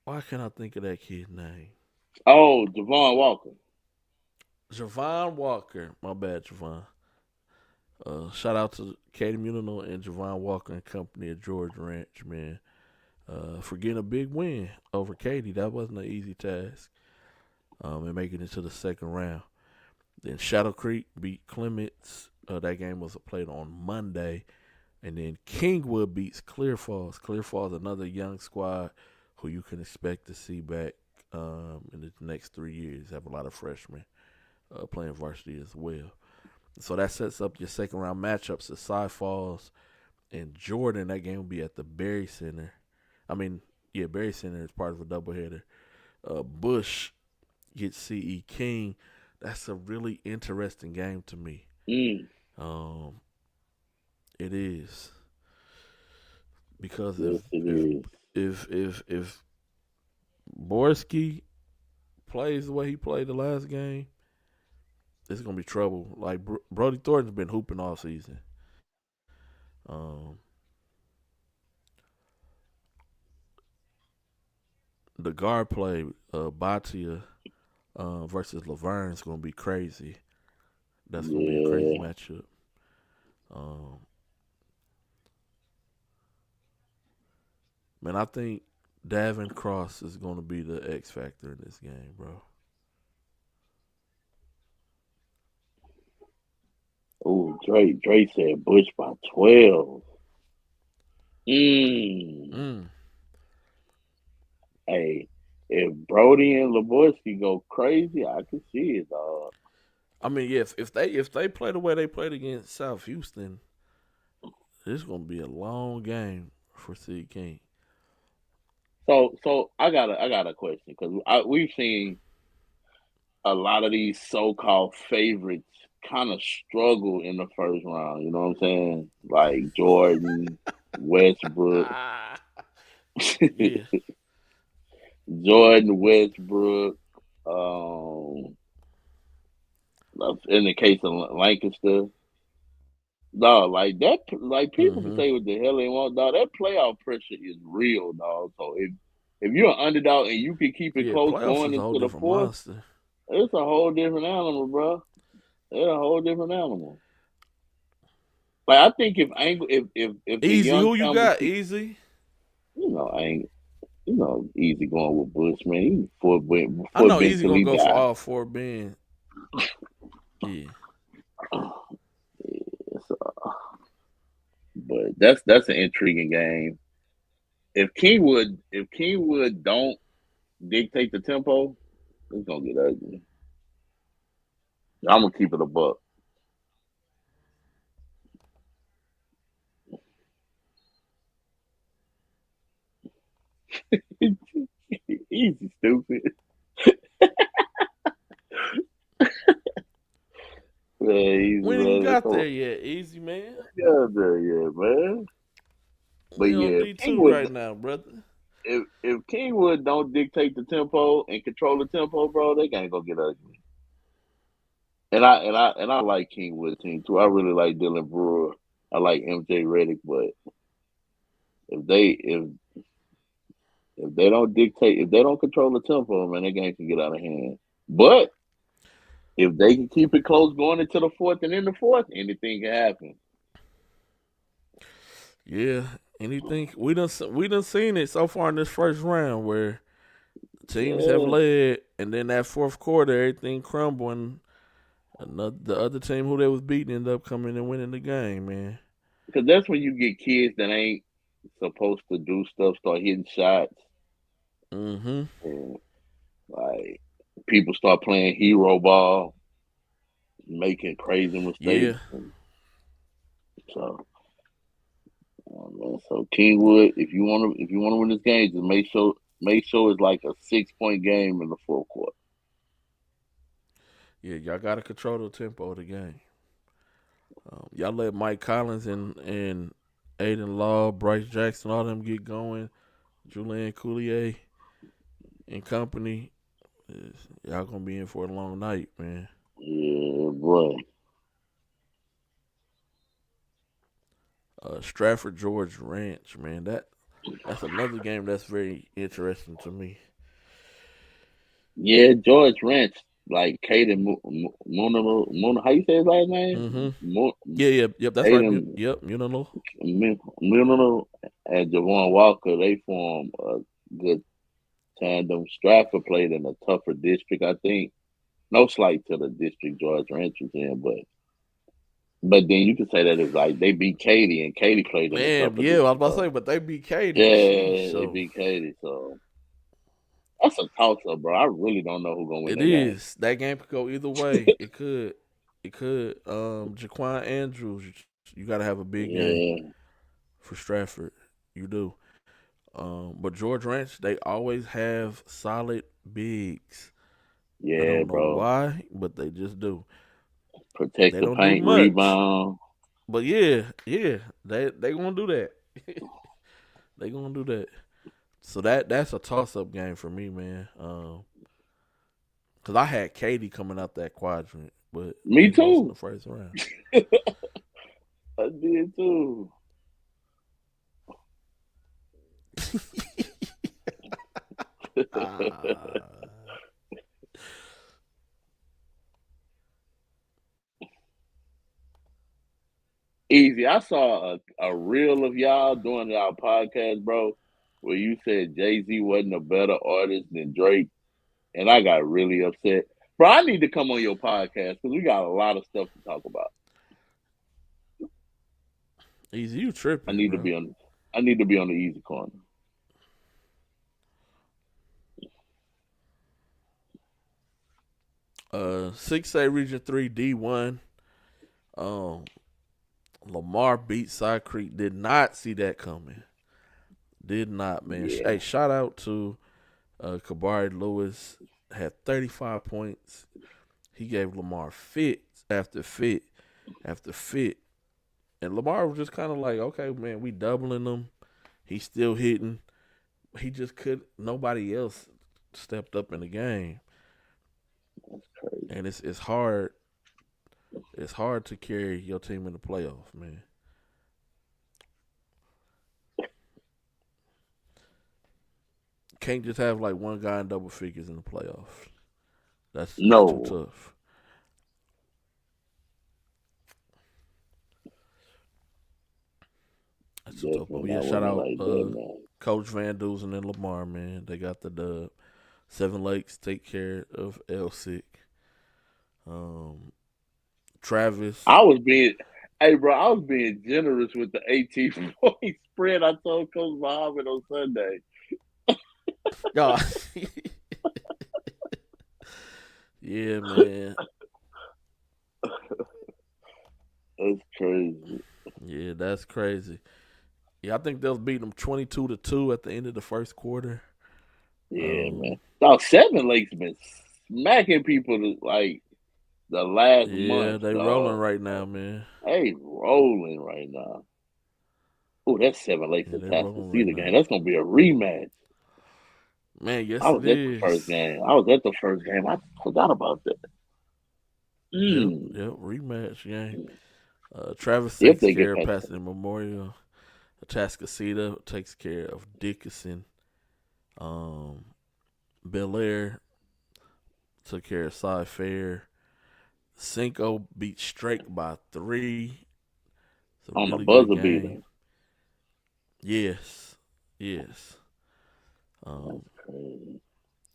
why can't I think of that kid's name? Oh, Javon Walker. Javon Walker. My bad, Javon. Shout out to Katie Munino and Javon Walker and company at George Ranch, man. For getting a big win over Katie. That wasn't an easy task. And making it to the second round. Then Shadow Creek beat Clements. That game was played on Monday. And then Kingwood beats Clear Falls. Clear Falls, another young squad who you can expect to see back in the next 3 years. Have a lot of freshmen playing varsity as well. So that sets up your second round matchups at Cy Falls and Jordan. That game will be at the Berry Center. Berry Center is part of a doubleheader. Bush gets C.E. King. That's a really interesting game to me. It is because if Borski plays the way he played the last game, it's gonna be trouble. Like Brody Thornton's been hooping all season. The guard play, Batia versus Laverne is gonna be crazy. That's gonna be a crazy matchup. Man, I think Davin Cross is going to be the X factor in this game, bro. Oh, Drake said Bush by 12. Hey, if Brody and Laborski go crazy, I can see it, dog. I mean, yeah, if they play the way they played against South Houston, it's going to be a long game for C. King. So I got a question because we've seen a lot of these so-called favorites kind of struggle in the first round. You know what I'm saying? Like Jordan, Westbrook, Jordan, Westbrook. In the case of Lancaster. Dog, like that, like people can say what the hell they want, dog. That playoff pressure is real, dog. So if you're an underdog and you can keep it close going into the fourth, monster. It's a whole different animal, bro. It's a whole different animal. Like I think if Easy, who you got? Easy. Easy going with Bush, man. I know Easy gonna go for all four Ben. Yeah. But that's an intriguing game. If Kingwood don't dictate the tempo, it's gonna get ugly. I'm gonna keep it a buck. Easy, stupid. Man, we ain't got there yet, Easy, man. Got there yet, man. But D2 right now, brother. If Kingwood don't dictate the tempo and control the tempo, bro, they ain't gonna get ugly. And I like Kingwood team too. I really like Dylan Brewer. I like MJ Reddick, but if they don't dictate, if they don't control the tempo, man, that game can get out of hand. But if they can keep it close going into the fourth and in the fourth, anything can happen. Yeah, anything we done seen it so far in this first round where teams have led, and then that fourth quarter everything crumbling. The other team who they was beating ended up coming and winning the game, man. Because that's when you get kids that ain't supposed to do stuff start hitting shots. And, like people start playing hero ball, making crazy mistakes. Yeah. So Kingwood, if you want to win this game, just make sure it's like a 6-point game in the fourth quarter. Yeah, y'all got to control the tempo of the game. Y'all let Mike Collins and Aiden Law, Bryce Jackson, all them get going. Julian Coulier and company. Y'all going to be in for a long night, man. Yeah, boy. Stratford George Ranch, man. That's another game that's very interesting to me. Yeah, George Ranch, like Caden Muna, how you say his last name? Mm-hmm. Mo, Yep. That's right. Caden Yep. You don't know. Muna and Javon Walker, they form a good tandem. Stratford played in a tougher district, I think. No slight to the district George Ranch was in, but then you could say that it's like they beat Katy and Katy played in a Man, tougher yeah, I was district. about to So. say, but they beat Katy. Sheesh, Yeah, they so beat Katy, so that's a toss up, bro. I really don't know who's gonna win it that game. is. That game could go either way. It could. It could. Jaquan Andrews, you got to have a big game Yeah, for Stratford. You do. But George Ranch, they always have solid bigs. I yeah, don't know bro. why, but they just do. Protect They the don't do paint, much, rebound. but yeah, they gonna do that. They gonna do that. So that's a toss up game for me, man. Cause I had Katy coming out that quadrant, but Me they lost in the too. first round. I did too. Ah. Easy. I saw a reel of y'all doing y'all podcast, bro, where you said Jay-Z wasn't a better artist than Drake, and I got really upset. Bro, I need to come on your podcast because we got a lot of stuff to talk about. Easy, you tripping, I need bro. to be on the easy corner. 6A Region 3 D1. Lamar beat Side Creek. Did not see that coming. Did not, man. Yeah. Hey, shout out to Kabari Lewis. Had 35 points. He gave Lamar fit after fit after fit. And Lamar was just kind of like, okay, man, we doubling him. He's still hitting. He just couldn't. Nobody else stepped up in the game. That's crazy. And it's hard. It's hard to carry your team in the playoffs, man. Can't just have like one guy in double figures in the playoffs. That's No. too tough. That's too tough. But yeah, shout out Coach Van Dusen and Lamar, man. They got the dub. Seven Lakes take care of Elsick. Travis. I was being generous with the 18 point spread I told Coach Muhammad on Sunday. Yeah. Yeah, man. That's crazy. Yeah, that's crazy. Yeah, I think they'll beat them 22-2 at the end of the first quarter. Yeah, man. Now, Seven Lakes been smacking people like the last month. Yeah, they rolling right now, man. They rolling right now. Oh, that's Seven Lakes Atascocita game. That's gonna be a rematch. Man, yes, I was it at is. the first game. I forgot about that. Yep, rematch game. Travis takes care of Pasadena Memorial. Atascocita takes care of Dickinson. Bel Air took care of Cy Fair. Cinco beat Strake by 3. On the buzzer beater. Yes.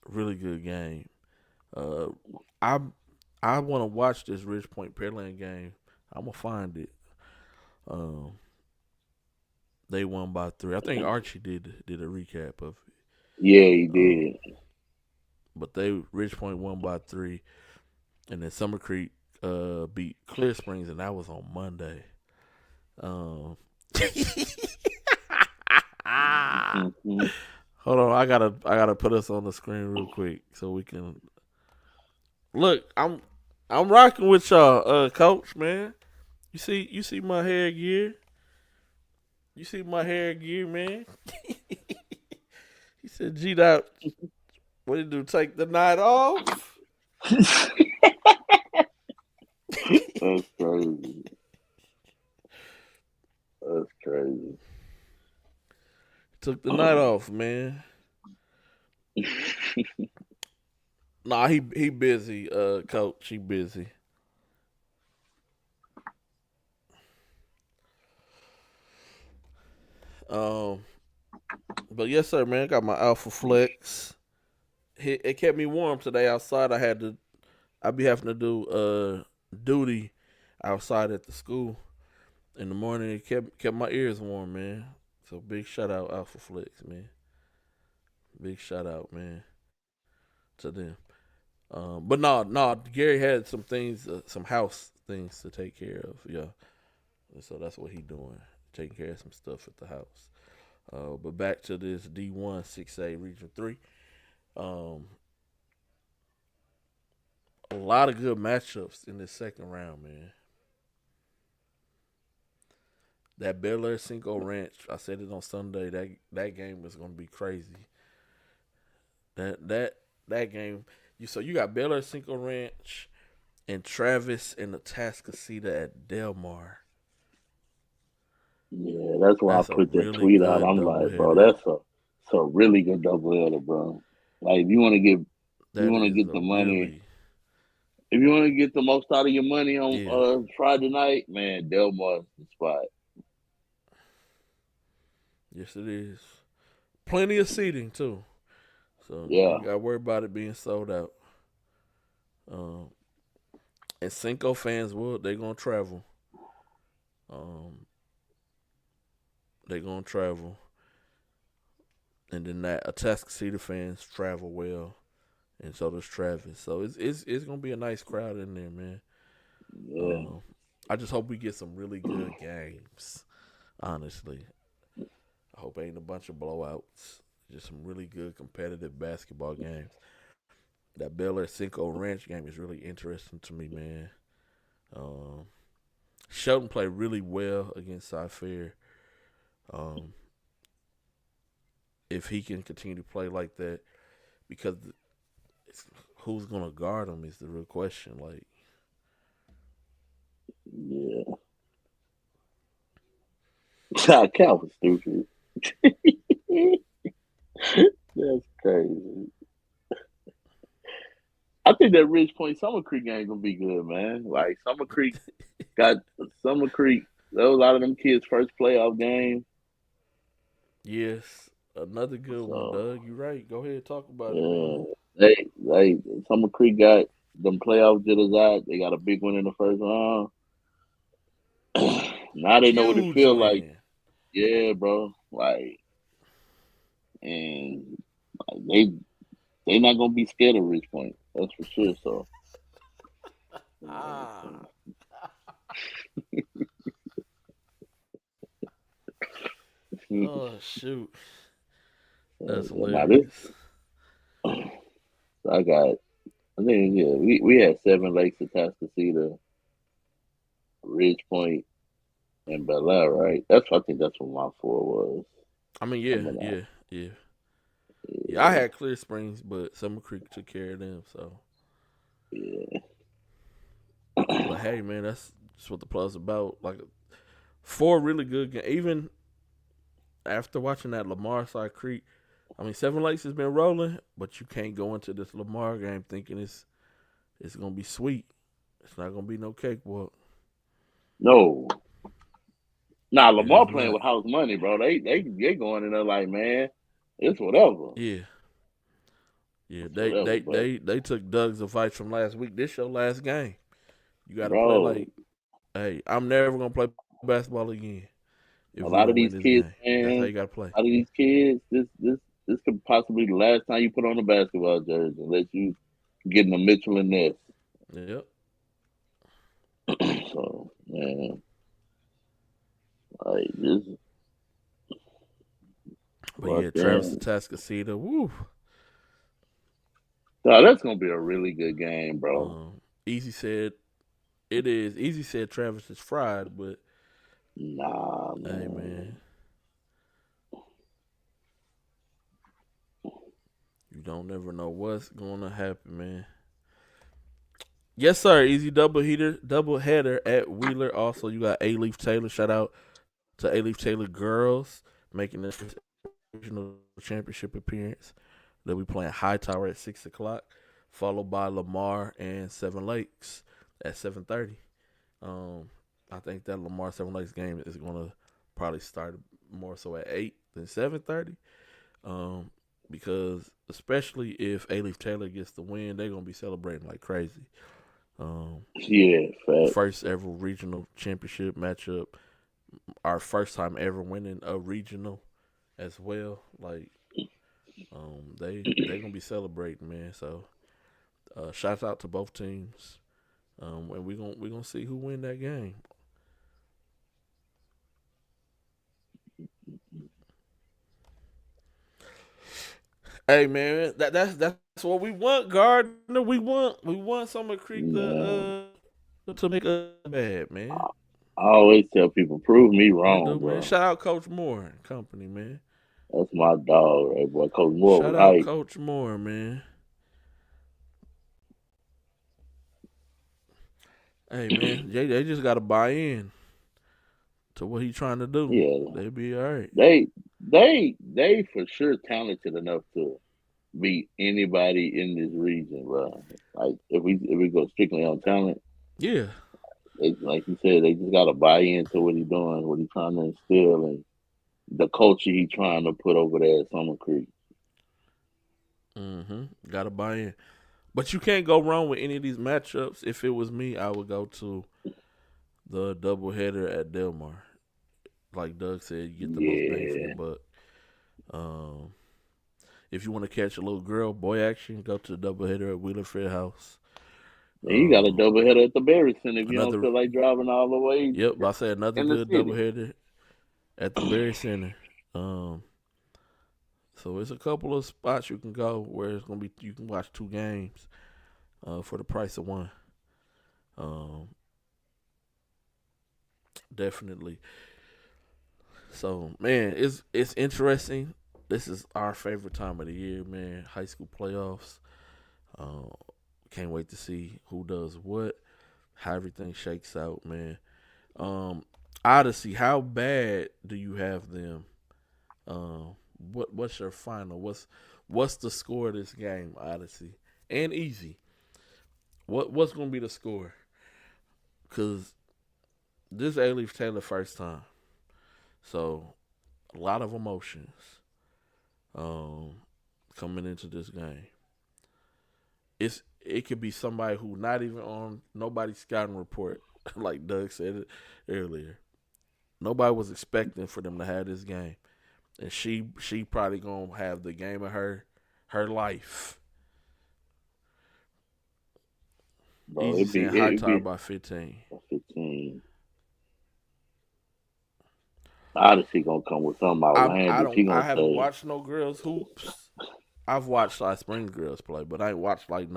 Really good game. I want to watch this Ridge Point Pearland game. I'm gonna find it. They won by 3. I think Archie did a recap of it. Yeah, he did. But Ridge Point won by 3, and then Summer Creek beat Clear Springs, and that was on Monday. Hold on, I gotta put us on the screen real quick so we can look. I'm rocking with y'all, Coach, man. You see my hair gear. You see my hair gear, man. He said, "G Dot, what did you do? Take the night off?" That's crazy. That's crazy. Took the night off, man. Nah, he busy, coach. He busy. But yes, sir, man. Got my Alpha Flex. It kept me warm today outside. I be having to do duty outside at the school in the morning. It kept my ears warm, man. So big shout out Alpha Flex, man. Big shout out, man, to them. But no, Gary had some things, some house things to take care of, yeah. So that's what he doing, taking care of some stuff at the house. But back to this D1 6A Region 3. A lot of good matchups in this second round, man. That Bel Air Cinco Ranch, I said it on Sunday. That game was gonna be crazy. That game. You got Bel Air Cinco Ranch and Travis and the Atascocita at Del Mar. Yeah, that's why I put that really tweet out. I'm like, bro, that's a really good doubleheader, bro. Like, if you want to get the money, if you want to get the most out of your money on Friday night, man, Del Mar's the spot. Yes, it is. Plenty of seating too, so yeah, you got to worry about it being sold out. And Cinco fans they're gonna travel. They're gonna travel, and then that Atascocita fans travel well, and so does Travis. So it's gonna be a nice crowd in there, man. Yeah. I just hope we get some really good games. Honestly, I hope it ain't a bunch of blowouts. Just some really good competitive basketball games. That Bel Air Cinco Ranch game is really interesting to me, man. Shelton played really well against Cy-Fair. If he can continue to play like that, because who's gonna guard him is the real question. Like, yeah, Cal was stupid. That's crazy. I think that Ridge Point Summer Creek game gonna be good, man. Like Summer Creek. That was a lot of them kids' first playoff game. Yes, another good one, Doug. You're right. Go ahead, talk about it, man. They Summer Creek got them playoff jitters out. They got a big one in the first round. Now they know what it feels like. Yeah, bro. Like, and they not gonna be scared of Ridge Point. That's for sure. So. Oh shoot, that's hilarious. I think we had 7 Lakes, Atascocita, Ridge Point, and Bel Air, right? I think that's what my 4 was. I mean, yeah. I had Clear Springs, but Summer Creek took care of them. So yeah. But hey, man, that's just what the plus about. Like 4 really good games. Even after watching that Lamar Side Creek, I mean, Seven Lakes has been rolling, but you can't go into this Lamar game thinking it's gonna be sweet. It's not gonna be no cakewalk. No. Nah, Lamar playing with house money, bro. They going in there like, man, it's whatever. Yeah. Yeah, they took Doug's advice from last week. This your last game. You got to play like, hey, I'm never gonna play basketball again. A lot of these kids, man, that's how you got to play. A lot of these kids, this could possibly be the last time you put on a basketball jersey unless you get in a Mitchell and Ness. Yep. So, man, like this. But yeah, Travis Atascocita, woo. No, that's gonna be a really good game, bro. Easy said it is. Easy said Travis is fried, but nah, man. Hey, man. You don't never know what's gonna happen, man. Yes, sir. Easy double header, double header at Wheeler. Also, you got A-Leaf Taylor. Shout out to A-Leaf Taylor girls making their first regional championship appearance. They'll be playing Hightower at 6 o'clock, followed by Lamar and Seven Lakes at 7:30. I think that Lamar Seven Lakes game is gonna probably start more so at 8 than 7:30. Because especially if A-Leaf Taylor gets the win, they're gonna be celebrating like crazy. Yeah, fact. First ever regional championship matchup. Our first time ever winning a regional as well. Like, they gonna be celebrating, man. So, shouts out to both teams. And we gonna see who win that game. Hey man, that's what we want, Gardner. We want Summer Creek to make us bad, man. I always tell people, prove me wrong, do, bro. man. Shout out Coach Moore and company, man. That's my dog, right, boy. Coach Moore Shout was out hype. Coach Moore, man. Hey man, they just gotta buy in to what he's trying to do. Yeah, They'll be all right. They for sure talented enough to beat anybody in this region, bro. Like if we go strictly on talent, Yeah. Like you said, they just gotta buy into what he's doing, what he's trying to instill, and the culture he's trying to put over there at Summer Creek. Gotta buy in. But you can't go wrong with any of these matchups. If it was me, I would go to the doubleheader at Delmar. Like Doug said, you get the most bang for your buck. If you want to catch a little girl boy action, go to the doubleheader at Wheeler Fair House. And you got a doubleheader at the Berry Center if you don't feel like driving all the way. Yep, but I said another good doubleheader at the Berry Center. So it's a couple of spots you can go where it's gonna be you can watch 2 games for the price of 1. Definitely. So man, it's interesting. This is our favorite time of the year, man. High school playoffs. Can't wait to see who does what, how everything shakes out, man. Odyssey, how bad do you have them? What's your final? What's the score of this game, Odyssey? And Easy. What's gonna be the score? Cause this A-Leaf Taylor first time, so a lot of emotions coming into this game. It could be somebody who not even on nobody's scouting report, like Doug said it earlier. Nobody was expecting for them to have this game. And she probably gonna have the game of her life. Bro, Easy saying Hightower by 15. 15. Odyssey gonna come with something outlandish. I haven't watched no girls hoops. I've watched Spring girls play, but I ain't watched a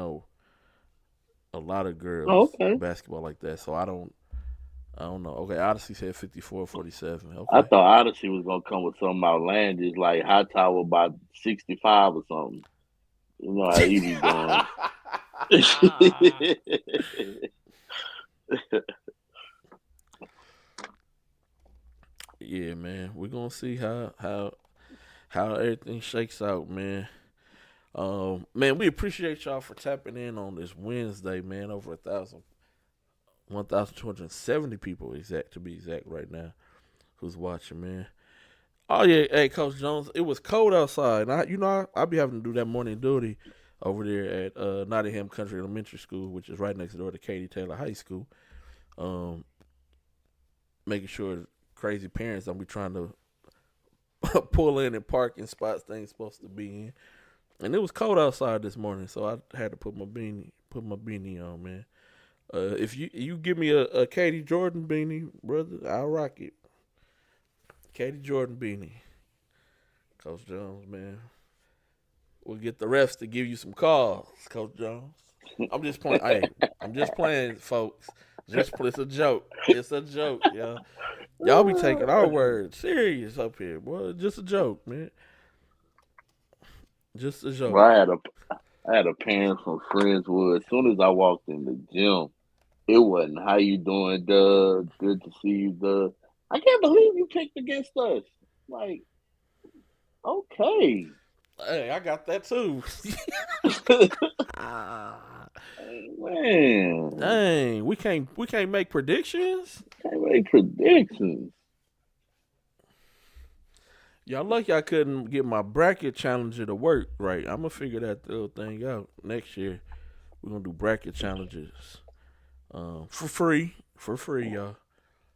lot of girls basketball like that. So I don't know. Okay, Odyssey said 54-47. Okay. I thought Odyssey was gonna come with something outlandish, like Hightower by 65 or something. You know how he be doing. Yeah, man. We're gonna see how everything shakes out, man. Man, we appreciate y'all for tapping in on this Wednesday, man. Over 1,270 people to be exact right now who's watching, man. Oh yeah, hey Coach Jones, it was cold outside. I'll be having to do that morning duty over there at Nottingham Country Elementary School, which is right next door to Katie Taylor High School. Making sure crazy parents don't be trying to pull in and park in spots they ain't supposed to be in. And it was cold outside this morning, so I had to put my beanie on, man. If you give me a Katie Jordan beanie, brother, I'll rock it. Katie Jordan beanie. Coach Jones, man. We'll get the refs to give you some calls, Coach Jones. I'm just playing. Hey, I'm just playing, folks. It's a joke. It's a joke, y'all. Y'all be taking our words serious up here, boy. Just a joke, man. Just a joke. Well, I had a parent from Friendswood. As soon as I walked in the gym, it wasn't how you doing, Doug. Good to see you, Doug. I can't believe you picked against us. Like, okay. Hey, I got that too. Man, Dang, we can't make predictions. can't make predictions. Y'all lucky I couldn't get my bracket challenger to work right. I'm gonna figure that little thing out next year. We're gonna do bracket challenges for free, y'all,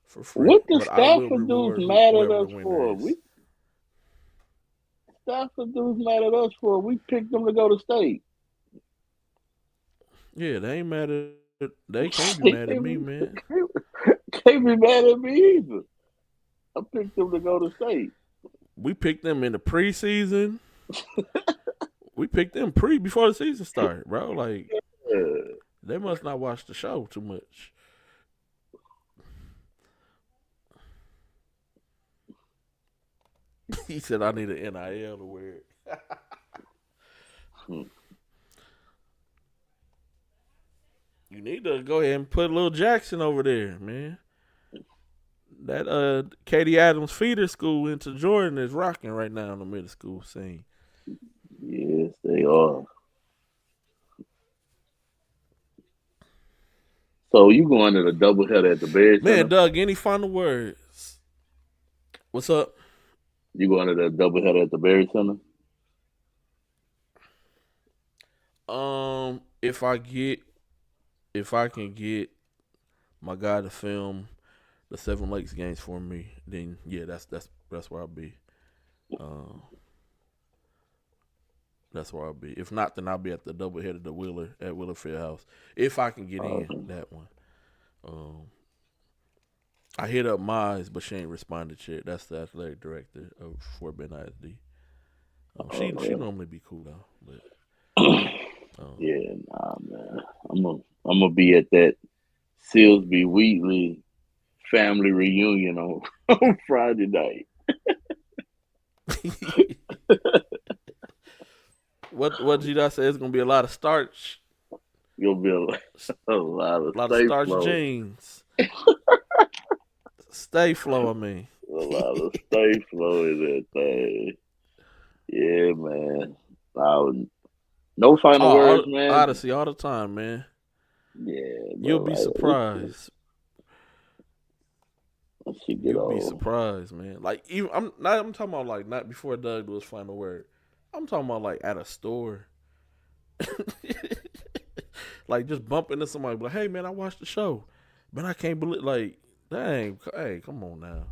for free. What the But I will Stafford dudes reward mad at whoever the us winner for? is. Stafford dudes mad at us for? We picked them to go to state. Yeah, they ain't mad at. They can't be mad at me, man. Can't be mad at me either. I picked them to go to state. We picked them in the preseason. We picked them before the season started, bro. Like, they must not watch the show too much. He said, I need an NIL to wear it. You need to go ahead and put Lil Jackson over there, man. That Katie Adams feeder school into Jordan is rocking right now in the middle school scene. Yes, they are. So you going to the doubleheader at the Bears Center? Man, Doug, any final words? What's up? You going to the doubleheader at the Bears Center? If I can get my guy to film the Seven Lakes games for me, then yeah, that's where I'll be. That's where I'll be. If not, then I'll be at the doubleheader at Wheeler Fieldhouse. If I can get in that one. I hit up Mize, but she ain't responded yet. That's the athletic director of Fort Bend ISD. She normally be cool though. But, yeah, nah, man. I'm gonna be at that Silsby Wheatley family reunion on Friday night. What did you say? It's gonna be a lot of starch. You'll be a lot of starch flow. jeans. Stay flow, I mean. A lot of stay flow in that thing. Yeah, man. No final words, man. Odyssey all the time, man. Yeah, you'll be surprised. You'll be surprised, man. Like even I'm talking about like not before Doug do his final word. I'm talking about like at a store. Like just bump into somebody like, hey man, I watched the show. But I can't believe like, dang, hey, come on now.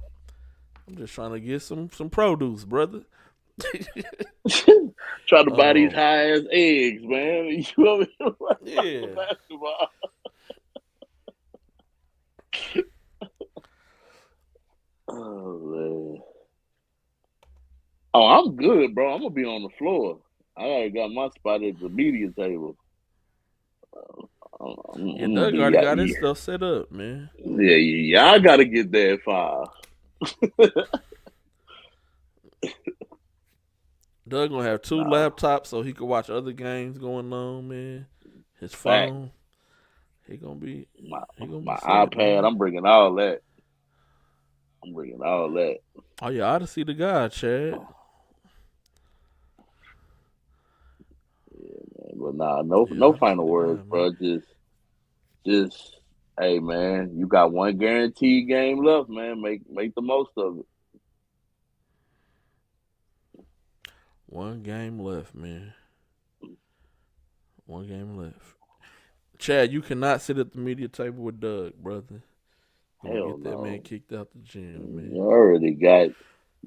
I'm just trying to get some produce, brother. Trying to buy these high ass eggs, man. You over here basketball. Oh man. Oh, I'm good, bro. I'm gonna be on the floor. I already got my spot at the media table. Doug already got his stuff set up, man. Yeah. I gotta get there at 5. Doug gonna have 2 laptops so he can watch other games going on, man. His phone. He gonna be my set, iPad. Man. I'm bringing all that. Oh yeah, Odyssey the guy, Chad. Yeah, man. But nah, no final words, bro. Just hey man, you got one guaranteed game left, man. Make the most of it. One game left, man. One game left. Chad, you cannot sit at the media table with Doug, brother. Get that man kicked out the gym, man.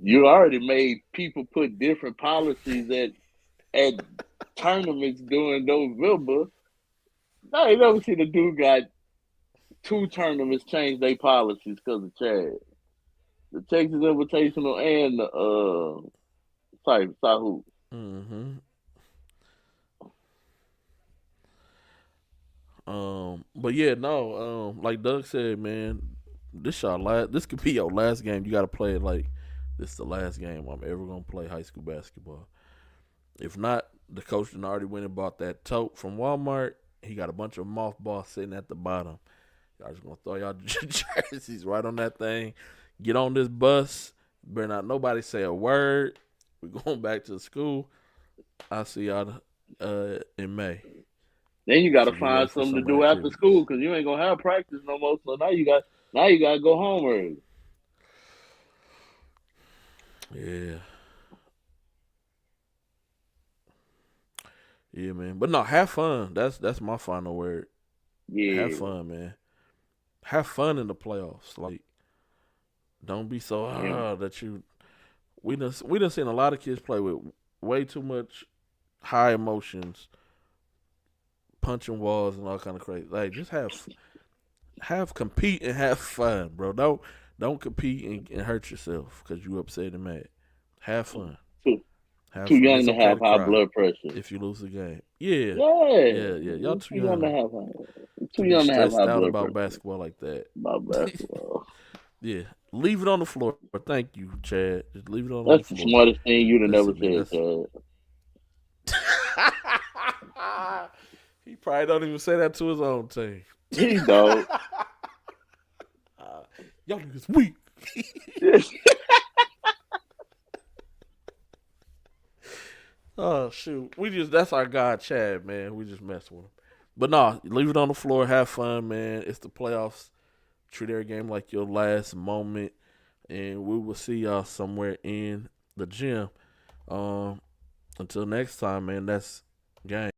You already made people put different policies at tournaments during November. I ain't never seen a dude got 2 tournaments change their policies because of Chad. The Texas Invitational and the Sahoo. Mm-hmm. But yeah, no, like Doug said, man, this could be your last game. You gotta play it like this is the last game I'm ever gonna play high school basketball. If not, the coach done already went and bought that tote from Walmart. He got a bunch of mothballs sitting at the bottom. Y'all just gonna throw y'all jerseys right on that thing. Get on this bus. Better not nobody say a word. We're going back to school. I'll see y'all in May. Then you got to So we find ready for something to summer do after activities. school because you ain't gonna have practice no more. So now you got to go home early. Yeah. Yeah, man. But no, have fun. That's my final word. Yeah, Have fun, man. Have fun in the playoffs. Like, don't be so that you. We done seen a lot of kids play with way too much high emotions, punching walls and all kind of crazy. Like, just have compete and have fun, bro. Don't compete and hurt yourself because you upset and mad. Have fun. Have too fun. young It's to okay have to high cry blood pressure. if you lose the game. Yeah. Yeah, Y'all too young too to be young to have stressed high out blood about pressure. basketball like that. About basketball. Yeah. Leave it on the floor. Thank you, Chad. Just leave it on That's the the floor. smartest thing you'd have never Listen, said, Chad. He probably don't even say that to his own team. He don't. Y'all niggas weak. Oh shoot. That's our guy Chad, man. We just mess with him. But no, leave it on the floor, have fun, man. It's the playoffs. Treat every game like your last moment. And we will see y'all somewhere in the gym. Until next time, man, that's game.